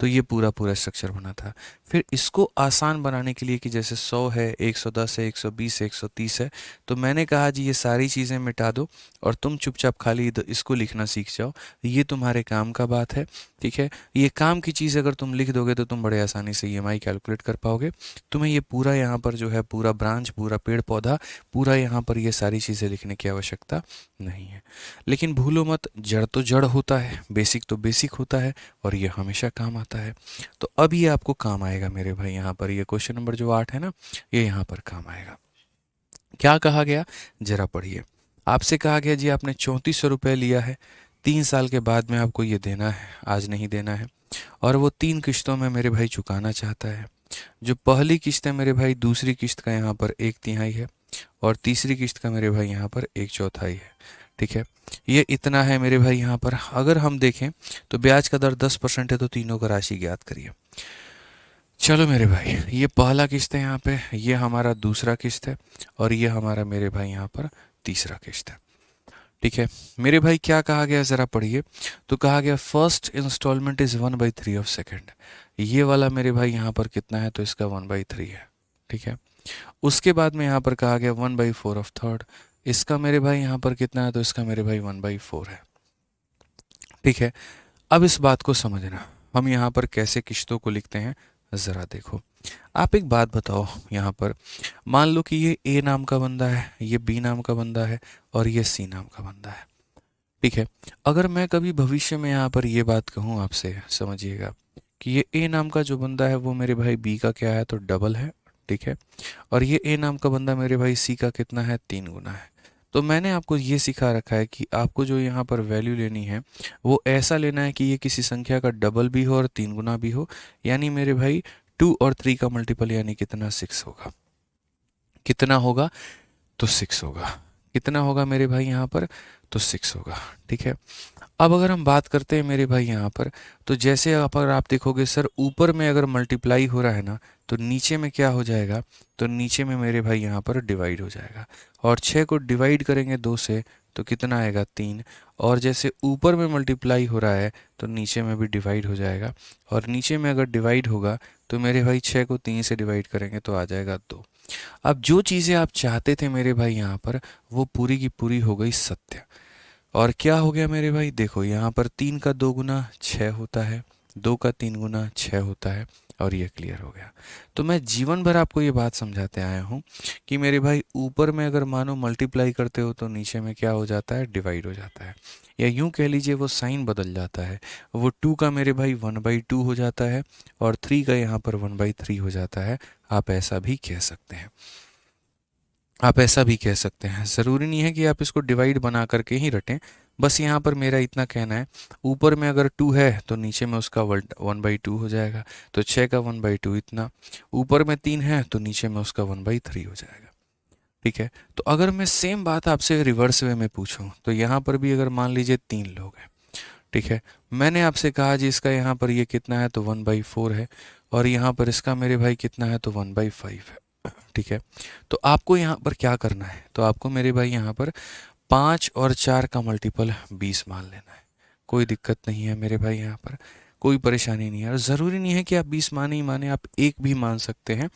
तो ये पूरा पूरा स्ट्रक्चर बना था। फिर इसको आसान बनाने के लिए कि जैसे 100 है, 110 है, 120 है, 130 है, तो मैंने कहा जी ये सारी चीज़ें मिटा दो और तुम चुपचाप खाली इसको लिखना सीख जाओ, ये तुम्हारे काम का बात है। ठीक है, ये काम की चीज़ अगर तुम लिख दोगे तो तुम बड़े आसानी से ईएमआई कैलकुलेट कर पाओगे। तुम्हें ये पूरा यहाँ पर जो है पूरा ब्रांच, पूरा पेड़ पौधा, पूरा यहाँ पर ये सारी चीज़ें लिखने की आवश्यकता नहीं है। लेकिन भूलो मत, जड़ तो जड़ होता है, बेसिक तो बेसिक होता है, और ये हमेशा काम आता है। तो अब ये आपको काम आएगा मेरे भाई, यहाँ पर ये क्वेश्चन नंबर जो 8 है ना, ये यहाँ पर काम आएगा। क्या कहा गया, जरा पढ़िए। आपसे कहा गया जी आपने 3400 रुपये लिया है, 3 साल के बाद में आपको ये देना है, आज नहीं देना है, और वो 3 किश्तों में मेरे भाई चुकाना चाहता है। जो पहली किस्त है मेरे भाई, दूसरी किस्त का यहाँ पर 1/3 है, और तीसरी किस्त का मेरे भाई यहाँ पर 1/4 है। ठीक है, ये इतना है मेरे भाई। यहाँ पर अगर हम देखें तो ब्याज का दर 10% है, तो तीनों का राशि ज्ञात करिए। चलो मेरे भाई, ये पहला किस्त है यहाँ पे, ये हमारा दूसरा किस्त है, और ये हमारा मेरे भाई यहाँ पर तीसरा किस्त है। ठीक है मेरे भाई, क्या कहा गया ज़रा पढ़िए। तो कहा गया first instalment is 1/3 of second. ये वाला मेरे भाई यहाँ पर कितना है, तो इसका 1/3 है। ठीक है, उसके बाद में यहाँ पर कहा गया 1/4 ऑफ थर्ड। इसका मेरे भाई यहाँ पर कितना है, तो इसका मेरे भाई 1/4 है। ठीक है, अब इस बात को समझना, हम यहाँ पर कैसे किश्तों को लिखते हैं ज़रा देखो। आप एक बात बताओ, यहाँ पर मान लो कि ये ए नाम का बंदा है, ये बी नाम का बंदा है, और ये सी नाम का बंदा है। ठीक है, अगर मैं कभी भविष्य में यहाँ पर ये बात कहूँ आपसे, समझिएगा कि ये ए नाम का जो बंदा है वो मेरे भाई बी का क्या है, तो डबल है। ठीक है, और ये ए नाम का बंदा मेरे भाई सी का कितना है, 3 गुना है। तो मैंने आपको ये सिखा रखा है कि आपको जो यहाँ पर वैल्यू लेनी है वो ऐसा लेना है कि ये किसी संख्या का डबल भी हो और 3 गुना भी हो। यानी मेरे भाई 2 और 3 का मल्टीपल यानी कितना, 6 होगा। कितना होगा, तो 6 होगा। कितना होगा मेरे भाई यहाँ पर, तो 6 होगा। ठीक है, अब अगर हम बात करते हैं मेरे भाई यहाँ पर, तो जैसे अगर आप देखोगे सर, ऊपर में अगर मल्टीप्लाई हो रहा है ना, तो नीचे में क्या हो जाएगा, तो नीचे में मेरे भाई यहाँ पर डिवाइड हो जाएगा। और 6 को डिवाइड करेंगे 2 से तो कितना आएगा, 3। और जैसे ऊपर में मल्टीप्लाई हो रहा है तो नीचे में भी डिवाइड हो जाएगा, और नीचे में अगर डिवाइड होगा तो मेरे भाई 6 को 3 से डिवाइड करेंगे तो आ जाएगा 2। अब जो चीज़ें आप चाहते थे मेरे भाई यहाँ पर, वो पूरी की पूरी हो गई सत्य। और क्या हो गया मेरे भाई, देखो यहाँ पर 3 का 2 गुना 6 होता है, 2 का 3 गुना 6 होता है, और ये क्लियर हो गया। तो मैं जीवन भर आपको ये बात समझाते आया हूँ कि मेरे भाई ऊपर में अगर मानो मल्टीप्लाई करते हो तो नीचे में क्या हो जाता है, डिवाइड हो जाता है, या यूं कह लीजिए वो साइन बदल जाता है। वो 2 का मेरे भाई 1/2 हो जाता है, और 3 का यहाँ पर 1/3 हो जाता है। आप ऐसा भी कह सकते हैं, आप ऐसा भी कह सकते हैं। ज़रूरी नहीं है कि आप इसको डिवाइड बना करके ही रटें। बस यहाँ पर मेरा इतना कहना है, ऊपर में अगर 2 है तो नीचे में उसका 1/2 हो जाएगा, तो 6 का 1/2 इतना। ऊपर में 3 है तो नीचे में उसका 1/3 हो जाएगा। ठीक है, तो अगर मैं सेम बात आपसे रिवर्स वे में पूछूं, तो यहाँ पर भी अगर मान लीजिए 3 लोग हैं। ठीक है, मैंने आपसे कहा जी इसका यहाँ पर ये कितना है, तो 1/4 है, और यहाँ पर इसका मेरे भाई कितना है, तो 1/5 है। ठीक है, तो आपको यहाँ पर क्या करना है, तो आपको मेरे भाई यहाँ पर 5 और 4 का मल्टीपल 20 मान लेना है। कोई दिक्कत नहीं है मेरे भाई, यहाँ पर कोई परेशानी नहीं है। और ज़रूरी नहीं है कि आप 20 माने ही माने, आप 1 भी मान सकते हैं,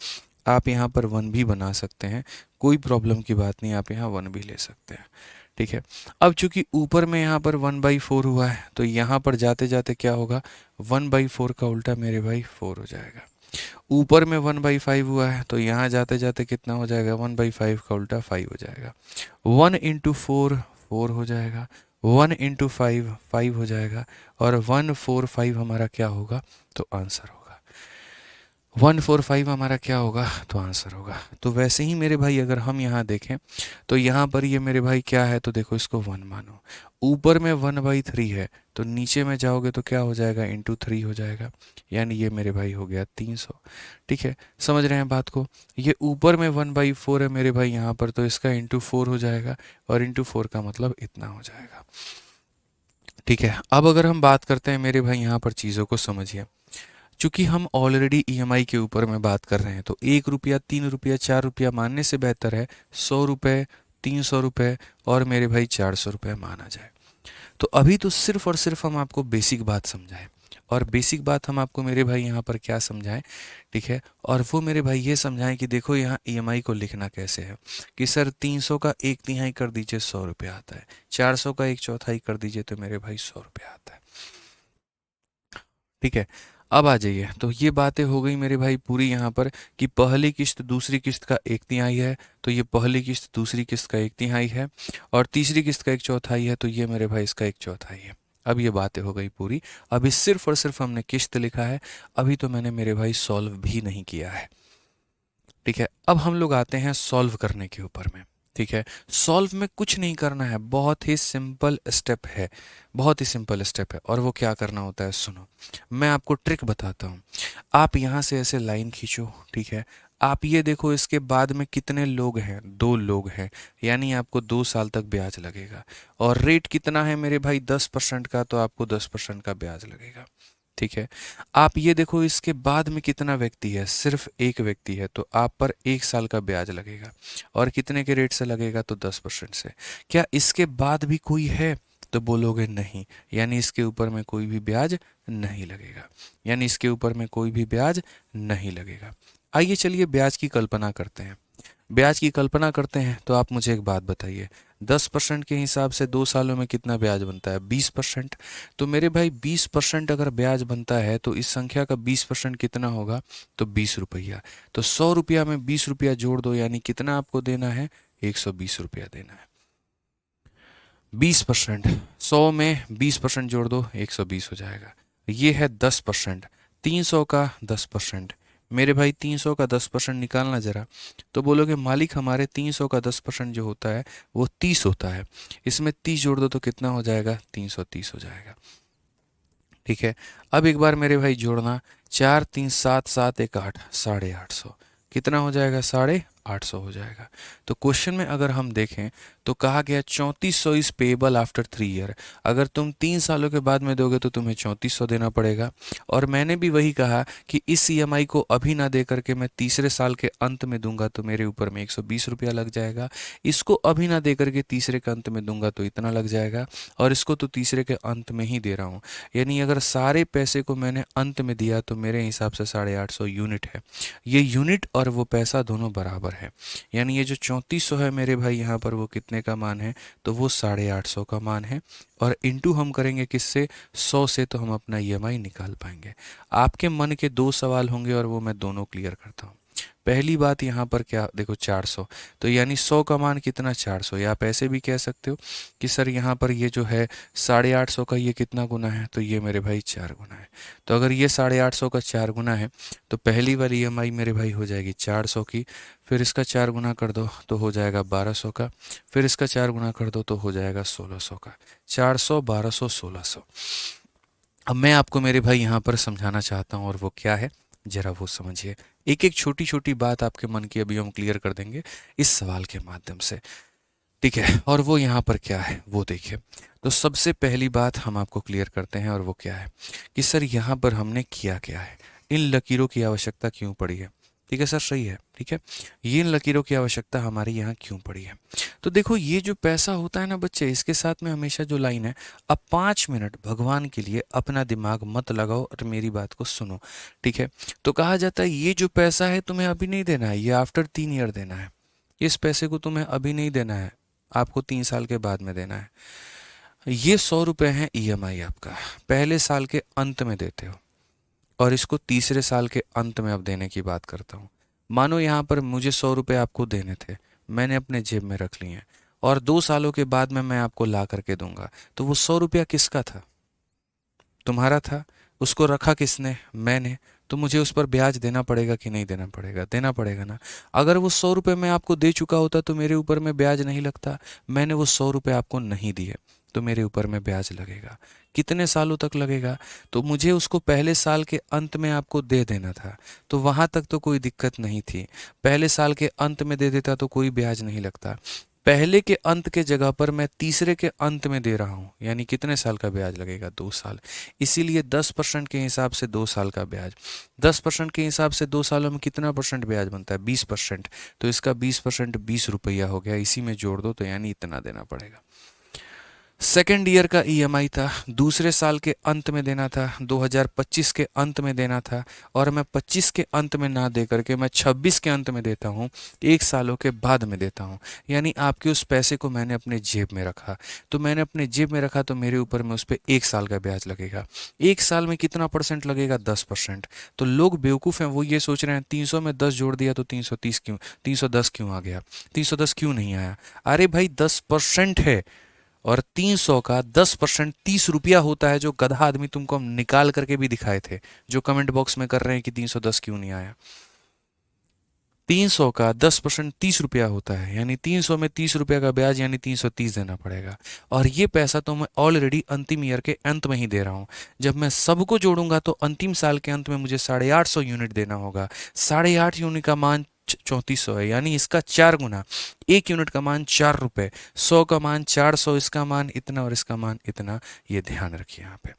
आप यहाँ पर 1 भी बना सकते हैं, कोई प्रॉब्लम की बात नहीं, आप यहाँ 1 भी ले सकते हैं। ठीक है, अब चूंकि ऊपर में यहाँ पर 1/4 हुआ है, तो यहाँ पर जाते जाते क्या होगा, 1/4 का उल्टा मेरे भाई 4 हो जाएगा। ऊपर में 1/5 हुआ है, तो यहाँ जाते जाते कितना हो जाएगा, 1/5 का उल्टा 5 हो जाएगा। 1 × 4 4 हो जाएगा, 1 × 5 5 हो जाएगा, और 145 हमारा क्या होगा, तो आंसर होगा 145 हमारा क्या होगा, तो आंसर होगा। तो वैसे ही मेरे भाई अगर हम यहाँ देखें तो यहाँ पर ये मेरे भाई क्या है, तो देखो इसको 1 मानो, ऊपर में 1/3 है, तो नीचे में जाओगे तो क्या हो जाएगा, × 3 हो जाएगा, यानी ये मेरे भाई हो गया 300। ठीक है, समझ रहे हैं बात को। ये ऊपर में 1/4 है मेरे भाई यहाँ पर, तो इसका × 4 हो जाएगा, और × 4 का मतलब इतना हो जाएगा। ठीक है, अब अगर हम बात करते हैं मेरे भाई यहाँ पर चीज़ों को समझिए। चूंकि हम ऑलरेडी ईएमआई के ऊपर में बात कर रहे हैं, तो 1 रुपया, 3 रुपया, 4 रुपया मानने से बेहतर है 100 रुपये, 300 रुपये और मेरे भाई 400 रुपये माना जाए। तो अभी तो सिर्फ और सिर्फ हम आपको बेसिक बात समझाएं, और बेसिक बात हम आपको मेरे भाई यहाँ पर क्या समझाएं, ठीक है, और वो मेरे भाई ये समझाएं कि देखो यहाँ ईएमआई को लिखना कैसे है, कि सर 300 का 1/3 कर दीजिए 100 रुपये आता है, 400 का 1/4 कर दीजिए तो मेरे भाई 100 रुपये आता है। ठीक है, अब आ जाइए, तो ये बातें हो गई मेरे भाई पूरी यहाँ पर, कि पहली किस्त दूसरी किस्त का 1/3 है, तो ये पहली किस्त दूसरी किस्त का 1/3 है, और तीसरी किस्त का 1/4 है, तो ये मेरे भाई इसका 1/4 है। अब ये बातें हो गई पूरी। अभी सिर्फ और सिर्फ हमने किस्त लिखा है, अभी तो मैंने मेरे भाई सॉल्व भी नहीं किया है। ठीक है, अब हम लोग आते हैं सॉल्व करने के ऊपर में। ठीक है, सॉल्व में कुछ नहीं करना है, बहुत ही सिंपल स्टेप है, बहुत ही सिंपल स्टेप है। और वो क्या करना होता है, सुनो, मैं आपको ट्रिक बताता हूँ। आप यहाँ से ऐसे लाइन खींचो, ठीक है, आप ये देखो इसके बाद में कितने लोग हैं, 2 लोग हैं, यानी आपको 2 साल तक ब्याज लगेगा, और रेट कितना है मेरे भाई 10% का, तो आपको 10% का ब्याज लगेगा। ठीक है, आप ये देखो इसके बाद में कितना व्यक्ति है, सिर्फ एक व्यक्ति है, तो आप पर 1 साल का ब्याज लगेगा, और कितने के रेट से लगेगा, तो 10% से। क्या इसके बाद भी कोई है, तो बोलोगे नहीं, यानी इसके ऊपर में कोई भी ब्याज नहीं लगेगा, यानी इसके ऊपर में कोई भी ब्याज नहीं लगेगा। आइए चलिए ब्याज की कल्पना करते हैं। ब्याज की कल्पना करते हैं, तो आप मुझे एक बात बताइए, 10% के हिसाब से 2 सालों में कितना ब्याज बनता है, 20%। तो मेरे भाई 20% अगर ब्याज बनता है, तो इस संख्या का 20% कितना होगा, तो 20 रुपया। तो 100 रुपया में 20 रुपया जोड़ दो, यानी कितना आपको देना है, 120 रुपया देना है। 20%, 100 में 20% जोड़ दो, 120 हो जाएगा। ये है 10%, 300 का 10%। मेरे भाई 300 का 10% निकालना जरा, तो बोलोगे मालिक हमारे 300 का 10% जो होता है वो 30 होता है, इसमें 30 जोड़ दो तो कितना हो जाएगा, 330 हो जाएगा। ठीक है, अब एक बार मेरे भाई जोड़ना, 4 3 7 7 1 8, 850, कितना हो जाएगा, 850 हो जाएगा। तो क्वेश्चन में अगर हम देखें तो कहा गया 3400 इज पेएबल आफ्टर 3 ईयर। अगर तुम 3 सालों के बाद में दोगे तो तुम्हें 3400 देना पड़ेगा। और मैंने भी वही कहा कि इस ईएमआई को अभी ना दे करके मैं तीसरे साल के अंत में दूंगा तो मेरे ऊपर में 120 रुपया लग जाएगा। इसको अभी ना दे करके तीसरे के अंत में दूंगा तो इतना लग जाएगा, और इसको तो तीसरे के अंत में ही दे रहा हूँ, यानी अगर सारे पैसे को मैंने अंत में दिया तो मेरे हिसाब से 850 यूनिट है। ये यूनिट और वो पैसा दोनों बराबर है, यानी ये जो 3400 है मेरे भाई यहाँ पर वो कितने का मान है, तो वो 850 का मान है। और इंटू हम करेंगे किससे, 100 से, तो हम अपना ईएमआई निकाल पाएंगे। आपके मन के 2 सवाल होंगे और वो मैं दोनों क्लियर करता हूँ। पहली बात यहाँ पर क्या देखो, 400, तो यानी 100 का मान कितना, 400। या आप ऐसे भी कह सकते हो कि सर यहाँ पर ये जो है 850 का ये कितना गुना है, तो ये मेरे भाई 4 गुना है। तो अगर ये 850 का 4 गुना है तो पहली वाली ईएमआई मेरे भाई हो जाएगी 400 की, फिर इसका 4 गुना कर दो तो हो जाएगा 1200 का, फिर इसका 4 गुना कर दो तो हो जाएगा 1600 का। 400, 1200, 1600। अब मैं आपको मेरे भाई यहाँ पर समझाना चाहता हूँ, और वो क्या है जरा वो समझिए। एक एक छोटी छोटी बात आपके मन की अभी हम क्लियर कर देंगे इस सवाल के माध्यम से। ठीक है, और वो यहाँ पर क्या है वो देखिए। तो सबसे पहली बात हम आपको क्लियर करते हैं, और वो क्या है कि सर यहाँ पर हमने किया क्या है, इन लकीरों की आवश्यकता क्यों पड़ी है। ठीक है सर, सही है, ठीक है, ये इन लकीरों की आवश्यकता हमारी यहाँ क्यों पड़ी है। तो देखो ये जो पैसा होता है ना बच्चे, इसके साथ में हमेशा जो लाइन है, अब 5 मिनट भगवान के लिए अपना दिमाग मत लगाओ और मेरी बात को सुनो। ठीक है, तो कहा जाता है ये जो पैसा है तुम्हें अभी नहीं देना है, ये आफ्टर 3 ईयर देना है। इस पैसे को तुम्हें अभी नहीं देना है, आपको 3 साल के बाद में देना है। ये 100 रुपये हैं ईएमआई आपका, पहले साल के अंत में देते हो, और इसको तीसरे साल के अंत में अब देने की बात करता हूँ। मानो यहाँ पर मुझे 100 रुपये आपको देने थे, मैंने अपने जेब में रख लिए हैं, और 2 सालों के बाद में मैं आपको ला करके दूंगा, तो वो 100 रुपया किसका था? तुम्हारा था। उसको रखा किसने? मैंने। तो मुझे उस पर ब्याज देना पड़ेगा कि नहीं देना पड़ेगा? देना पड़ेगा ना। अगर वो 100 रुपये मैं आपको दे चुका होता तो मेरे ऊपर में ब्याज नहीं लगता। मैंने वो 100 रुपये आपको नहीं दिए तो मेरे ऊपर में ब्याज लगेगा। कितने सालों तक लगेगा? तो मुझे उसको पहले साल के अंत में आपको दे देना था, तो वहाँ तक तो कोई दिक्कत नहीं थी। पहले साल के अंत में दे देता तो कोई ब्याज नहीं लगता। पहले के अंत के जगह पर मैं तीसरे के अंत में दे रहा हूँ, यानी कितने साल का ब्याज लगेगा? 2 साल। इसीलिए 10% के हिसाब से 2 साल का ब्याज। 10% के हिसाब से 2 सालों में कितना परसेंट ब्याज बनता है? 20%। तो इसका 20% 20 रुपया हो गया, इसी में जोड़ दो तो यानी इतना देना पड़ेगा। सेकेंड ईयर का ईएमआई था, दूसरे साल के अंत में देना था, 2025 के अंत में देना था। और मैं 25 के अंत में ना दे करके मैं 26 के अंत में देता हूँ, 1 सालों के बाद में देता हूँ। यानी आपके उस पैसे को मैंने अपने जेब में रखा, तो मैंने अपने जेब में रखा तो मेरे ऊपर में उस पर 1 साल का ब्याज लगेगा। 1 साल में कितना परसेंट लगेगा? 10%। तो लोग बेवकूफ़ हैं, वो ये सोच रहे हैं 300 में 10 जोड़ दिया तो 330 क्यों, 310 क्यों आ गया, 310 क्यों नहीं आया? अरे भाई 10% है, और 300 का 10% 30 रुपया होता है, जो गधा आदमी तुमको हम निकाल करके भी दिखाए थे, जो कमेंट बॉक्स में कर रहे हैं कि 310 क्यों नहीं आया। 300 का 10% 30 रुपया होता है, यानी 300 में 30 रुपया का ब्याज, यानी 330 देना पड़ेगा। और ये पैसा तो मैं ऑलरेडी अंतिम ईयर के अंत में ही दे रहा हूँ। जब मैं सबको जोड़ूंगा तो अंतिम साल के अंत में मुझे 850 यूनिट देना होगा। 8.5 यूनिट का मान 3400 है, यानी इसका 4 गुना। 1 यूनिट का मान 4 रुपये, 100 का मान 400, इसका मान इतना और इसका मान इतना। ये ध्यान रखिए यहाँ पे।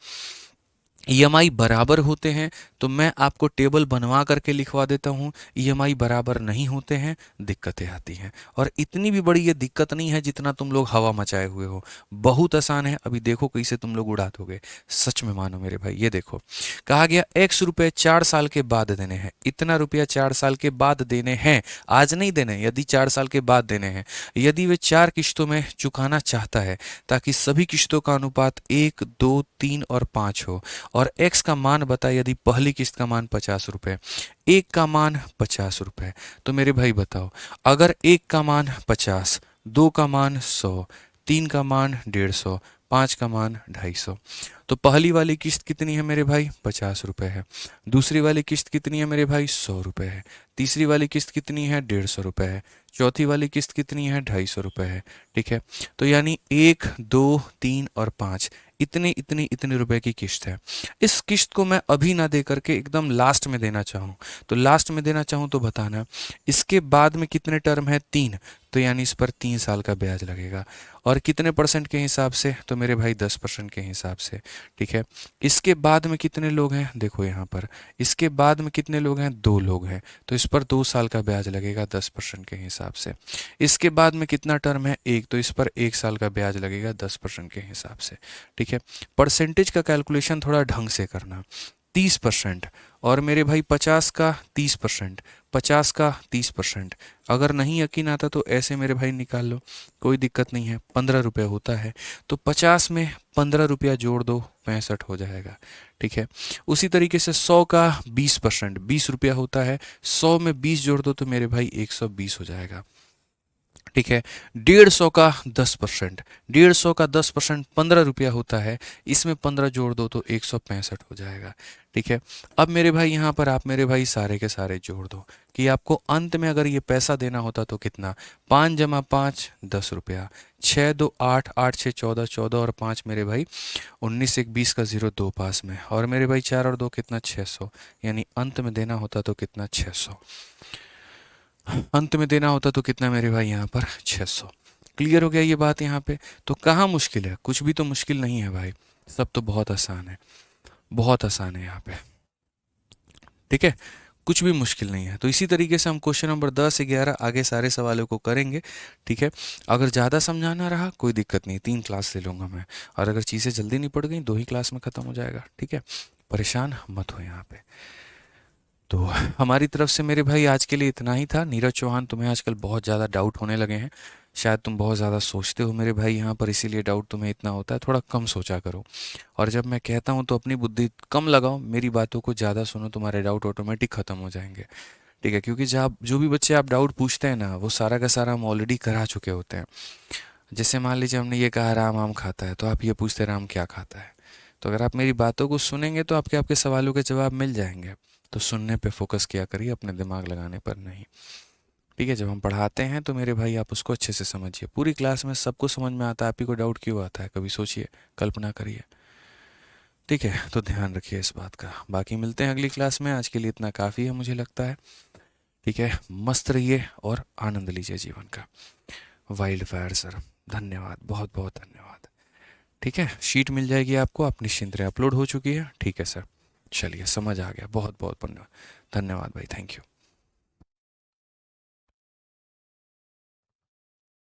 ईएमआई बराबर होते हैं तो मैं आपको टेबल बनवा करके लिखवा देता हूँ। ईएमआई बराबर नहीं होते हैं, दिक्कतें आती हैं। और इतनी भी बड़ी ये दिक्कत नहीं है जितना तुम लोग हवा मचाए हुए हो। बहुत आसान है, अभी देखो कैसे तुम लोग उड़ा दोगे। सच में मानो मेरे भाई। ये देखो, कहा गया x रुपये 4 साल के बाद देने हैं। इतना रुपया 4 साल के बाद देने हैं, आज नहीं देने। यदि 4 साल के बाद देने हैं, यदि वे 4 किश्तों में चुकाना चाहता है, ताकि सभी किश्तों का अनुपात 1, 2, 3 और 5 हो। और x का मान बता, यदि पहली किस्त का मान 50 रुपये, एक का मान 50 रुपये, तो मेरे भाई बताओ, अगर एक का मान 50, दो का मान 100, तीन का मान 150, पाँच का मान 250, तो पहली वाली किस्त कितनी है मेरे भाई? 50 रुपये है। दूसरी वाली किस्त कितनी है मेरे भाई? 100 रुपये है। तीसरी वाली किस्त कितनी है? 150 रुपये है। चौथी वाली किस्त कितनी है? 250 रुपये है। ठीक है, तो यानी 1, 2, 3 और 5, इतने इतने इतने रुपए की किस्त है। इस किस्त को मैं अभी ना दे करके एकदम लास्ट में देना चाहूँ, तो लास्ट में देना चाहूँ तो बताना। इसके बाद में कितने टर्म है? 3, तो यानी इस पर 3 साल का ब्याज लगेगा। और कितने परसेंट के हिसाब से? तो मेरे भाई 10% के हिसाब से। ठीक है, इसके बाद में कितने लोग हैं? देखो यहाँ पर, इसके बाद में कितने लोग हैं? 2 लोग हैं, तो इस पर 2 साल का ब्याज लगेगा 10% के हिसाब से। इसके बाद में कितना टर्म है? 1, तो इस पर 1 साल का ब्याज लगेगा 10% के हिसाब से। ठीक है, परसेंटेज का कैलकुलेशन थोड़ा ढंग से करना। 30%, और मेरे भाई 50 का 30%, 50 का 30%। अगर नहीं यकीन आता तो ऐसे मेरे भाई निकाल लो, कोई दिक्कत नहीं है। 15 रुपये होता है, तो 50 में 15 रुपया जोड़ दो, 65 हो जाएगा। ठीक है, उसी तरीके से 100 का 20%, 20 रुपया होता है, 100 में 20 जोड़ दो तो मेरे भाई 120 हो जाएगा। ठीक है, 150 का 10%, 150 का 10% 15 रुपया होता है, इसमें 15 जोड़ दो तो 165 हो जाएगा। ठीक है, अब मेरे भाई यहाँ पर आप मेरे भाई सारे के सारे जोड़ दो कि आपको अंत में अगर ये पैसा देना होता तो कितना? 5 जमा 5 10 रुपया, 6 2 8, 8 6 14, 14 और 5 मेरे भाई 19, 1 20 का 0 2 पास में, और मेरे भाई 4 और 2 कितना? 600, यानी अंत में देना होता तो कितना? 600। अंत में देना होता तो कितना मेरे भाई? यहाँ पर 600। क्लियर हो गया ये बात यहाँ पे? तो कहाँ मुश्किल है? कुछ भी तो मुश्किल नहीं है भाई, सब तो बहुत आसान है, बहुत आसान है यहाँ पे। ठीक है, कुछ भी मुश्किल नहीं है। तो इसी तरीके से हम क्वेश्चन नंबर 10 से 11 आगे सारे सवालों को करेंगे। ठीक है, अगर ज़्यादा समझाना रहा कोई दिक्कत नहीं, 3 क्लास ले लूँगा मैं, और अगर चीज़ें जल्दी निपट गई 2 ही क्लास में ख़त्म हो जाएगा। ठीक है, परेशान मत हो यहाँ पे। तो हमारी तरफ से मेरे भाई आज के लिए इतना ही था। नीरज चौहान, तुम्हें आजकल बहुत ज़्यादा डाउट होने लगे हैं, शायद तुम बहुत ज़्यादा सोचते हो मेरे भाई यहाँ पर, इसीलिए डाउट तुम्हें इतना होता है। थोड़ा कम सोचा करो, और जब मैं कहता हूँ तो अपनी बुद्धि कम लगाओ, मेरी बातों को ज़्यादा सुनो, तुम्हारे डाउट ऑटोमेटिक ख़त्म हो जाएंगे। ठीक है, क्योंकि जब जो भी बच्चे आप डाउट पूछते हैं ना, वो सारा का सारा हम ऑलरेडी करा चुके होते हैं। जैसे मान लीजिए हमने ये कहा राम आम खाता है, तो आप ये पूछते राम क्या खाता है। तो अगर आप मेरी बातों को सुनेंगे तो आपके आपके सवालों के जवाब मिल जाएंगे। तो सुनने पे फोकस किया करिए, अपने दिमाग लगाने पर नहीं। ठीक है, जब हम पढ़ाते हैं तो मेरे भाई आप उसको अच्छे से समझिए। पूरी क्लास में सबको समझ में आता है, आप ही को डाउट क्यों आता है, कभी सोचिए, कल्पना करिए। ठीक है, तो ध्यान रखिए इस बात का। बाकी मिलते हैं अगली क्लास में, आज के लिए इतना काफ़ी है मुझे लगता है। ठीक है, मस्त रहिए और आनंद लीजिए जीवन का। वाइल्ड फायर सर, धन्यवाद, बहुत बहुत धन्यवाद। ठीक है, शीट मिल जाएगी आपको, आप निश्चिंत रहे, अपलोड हो चुकी है। ठीक है सर, चलिए समझ आ गया, बहुत बहुत धन्यवाद। धन्यवाद भाई, थैंक यू।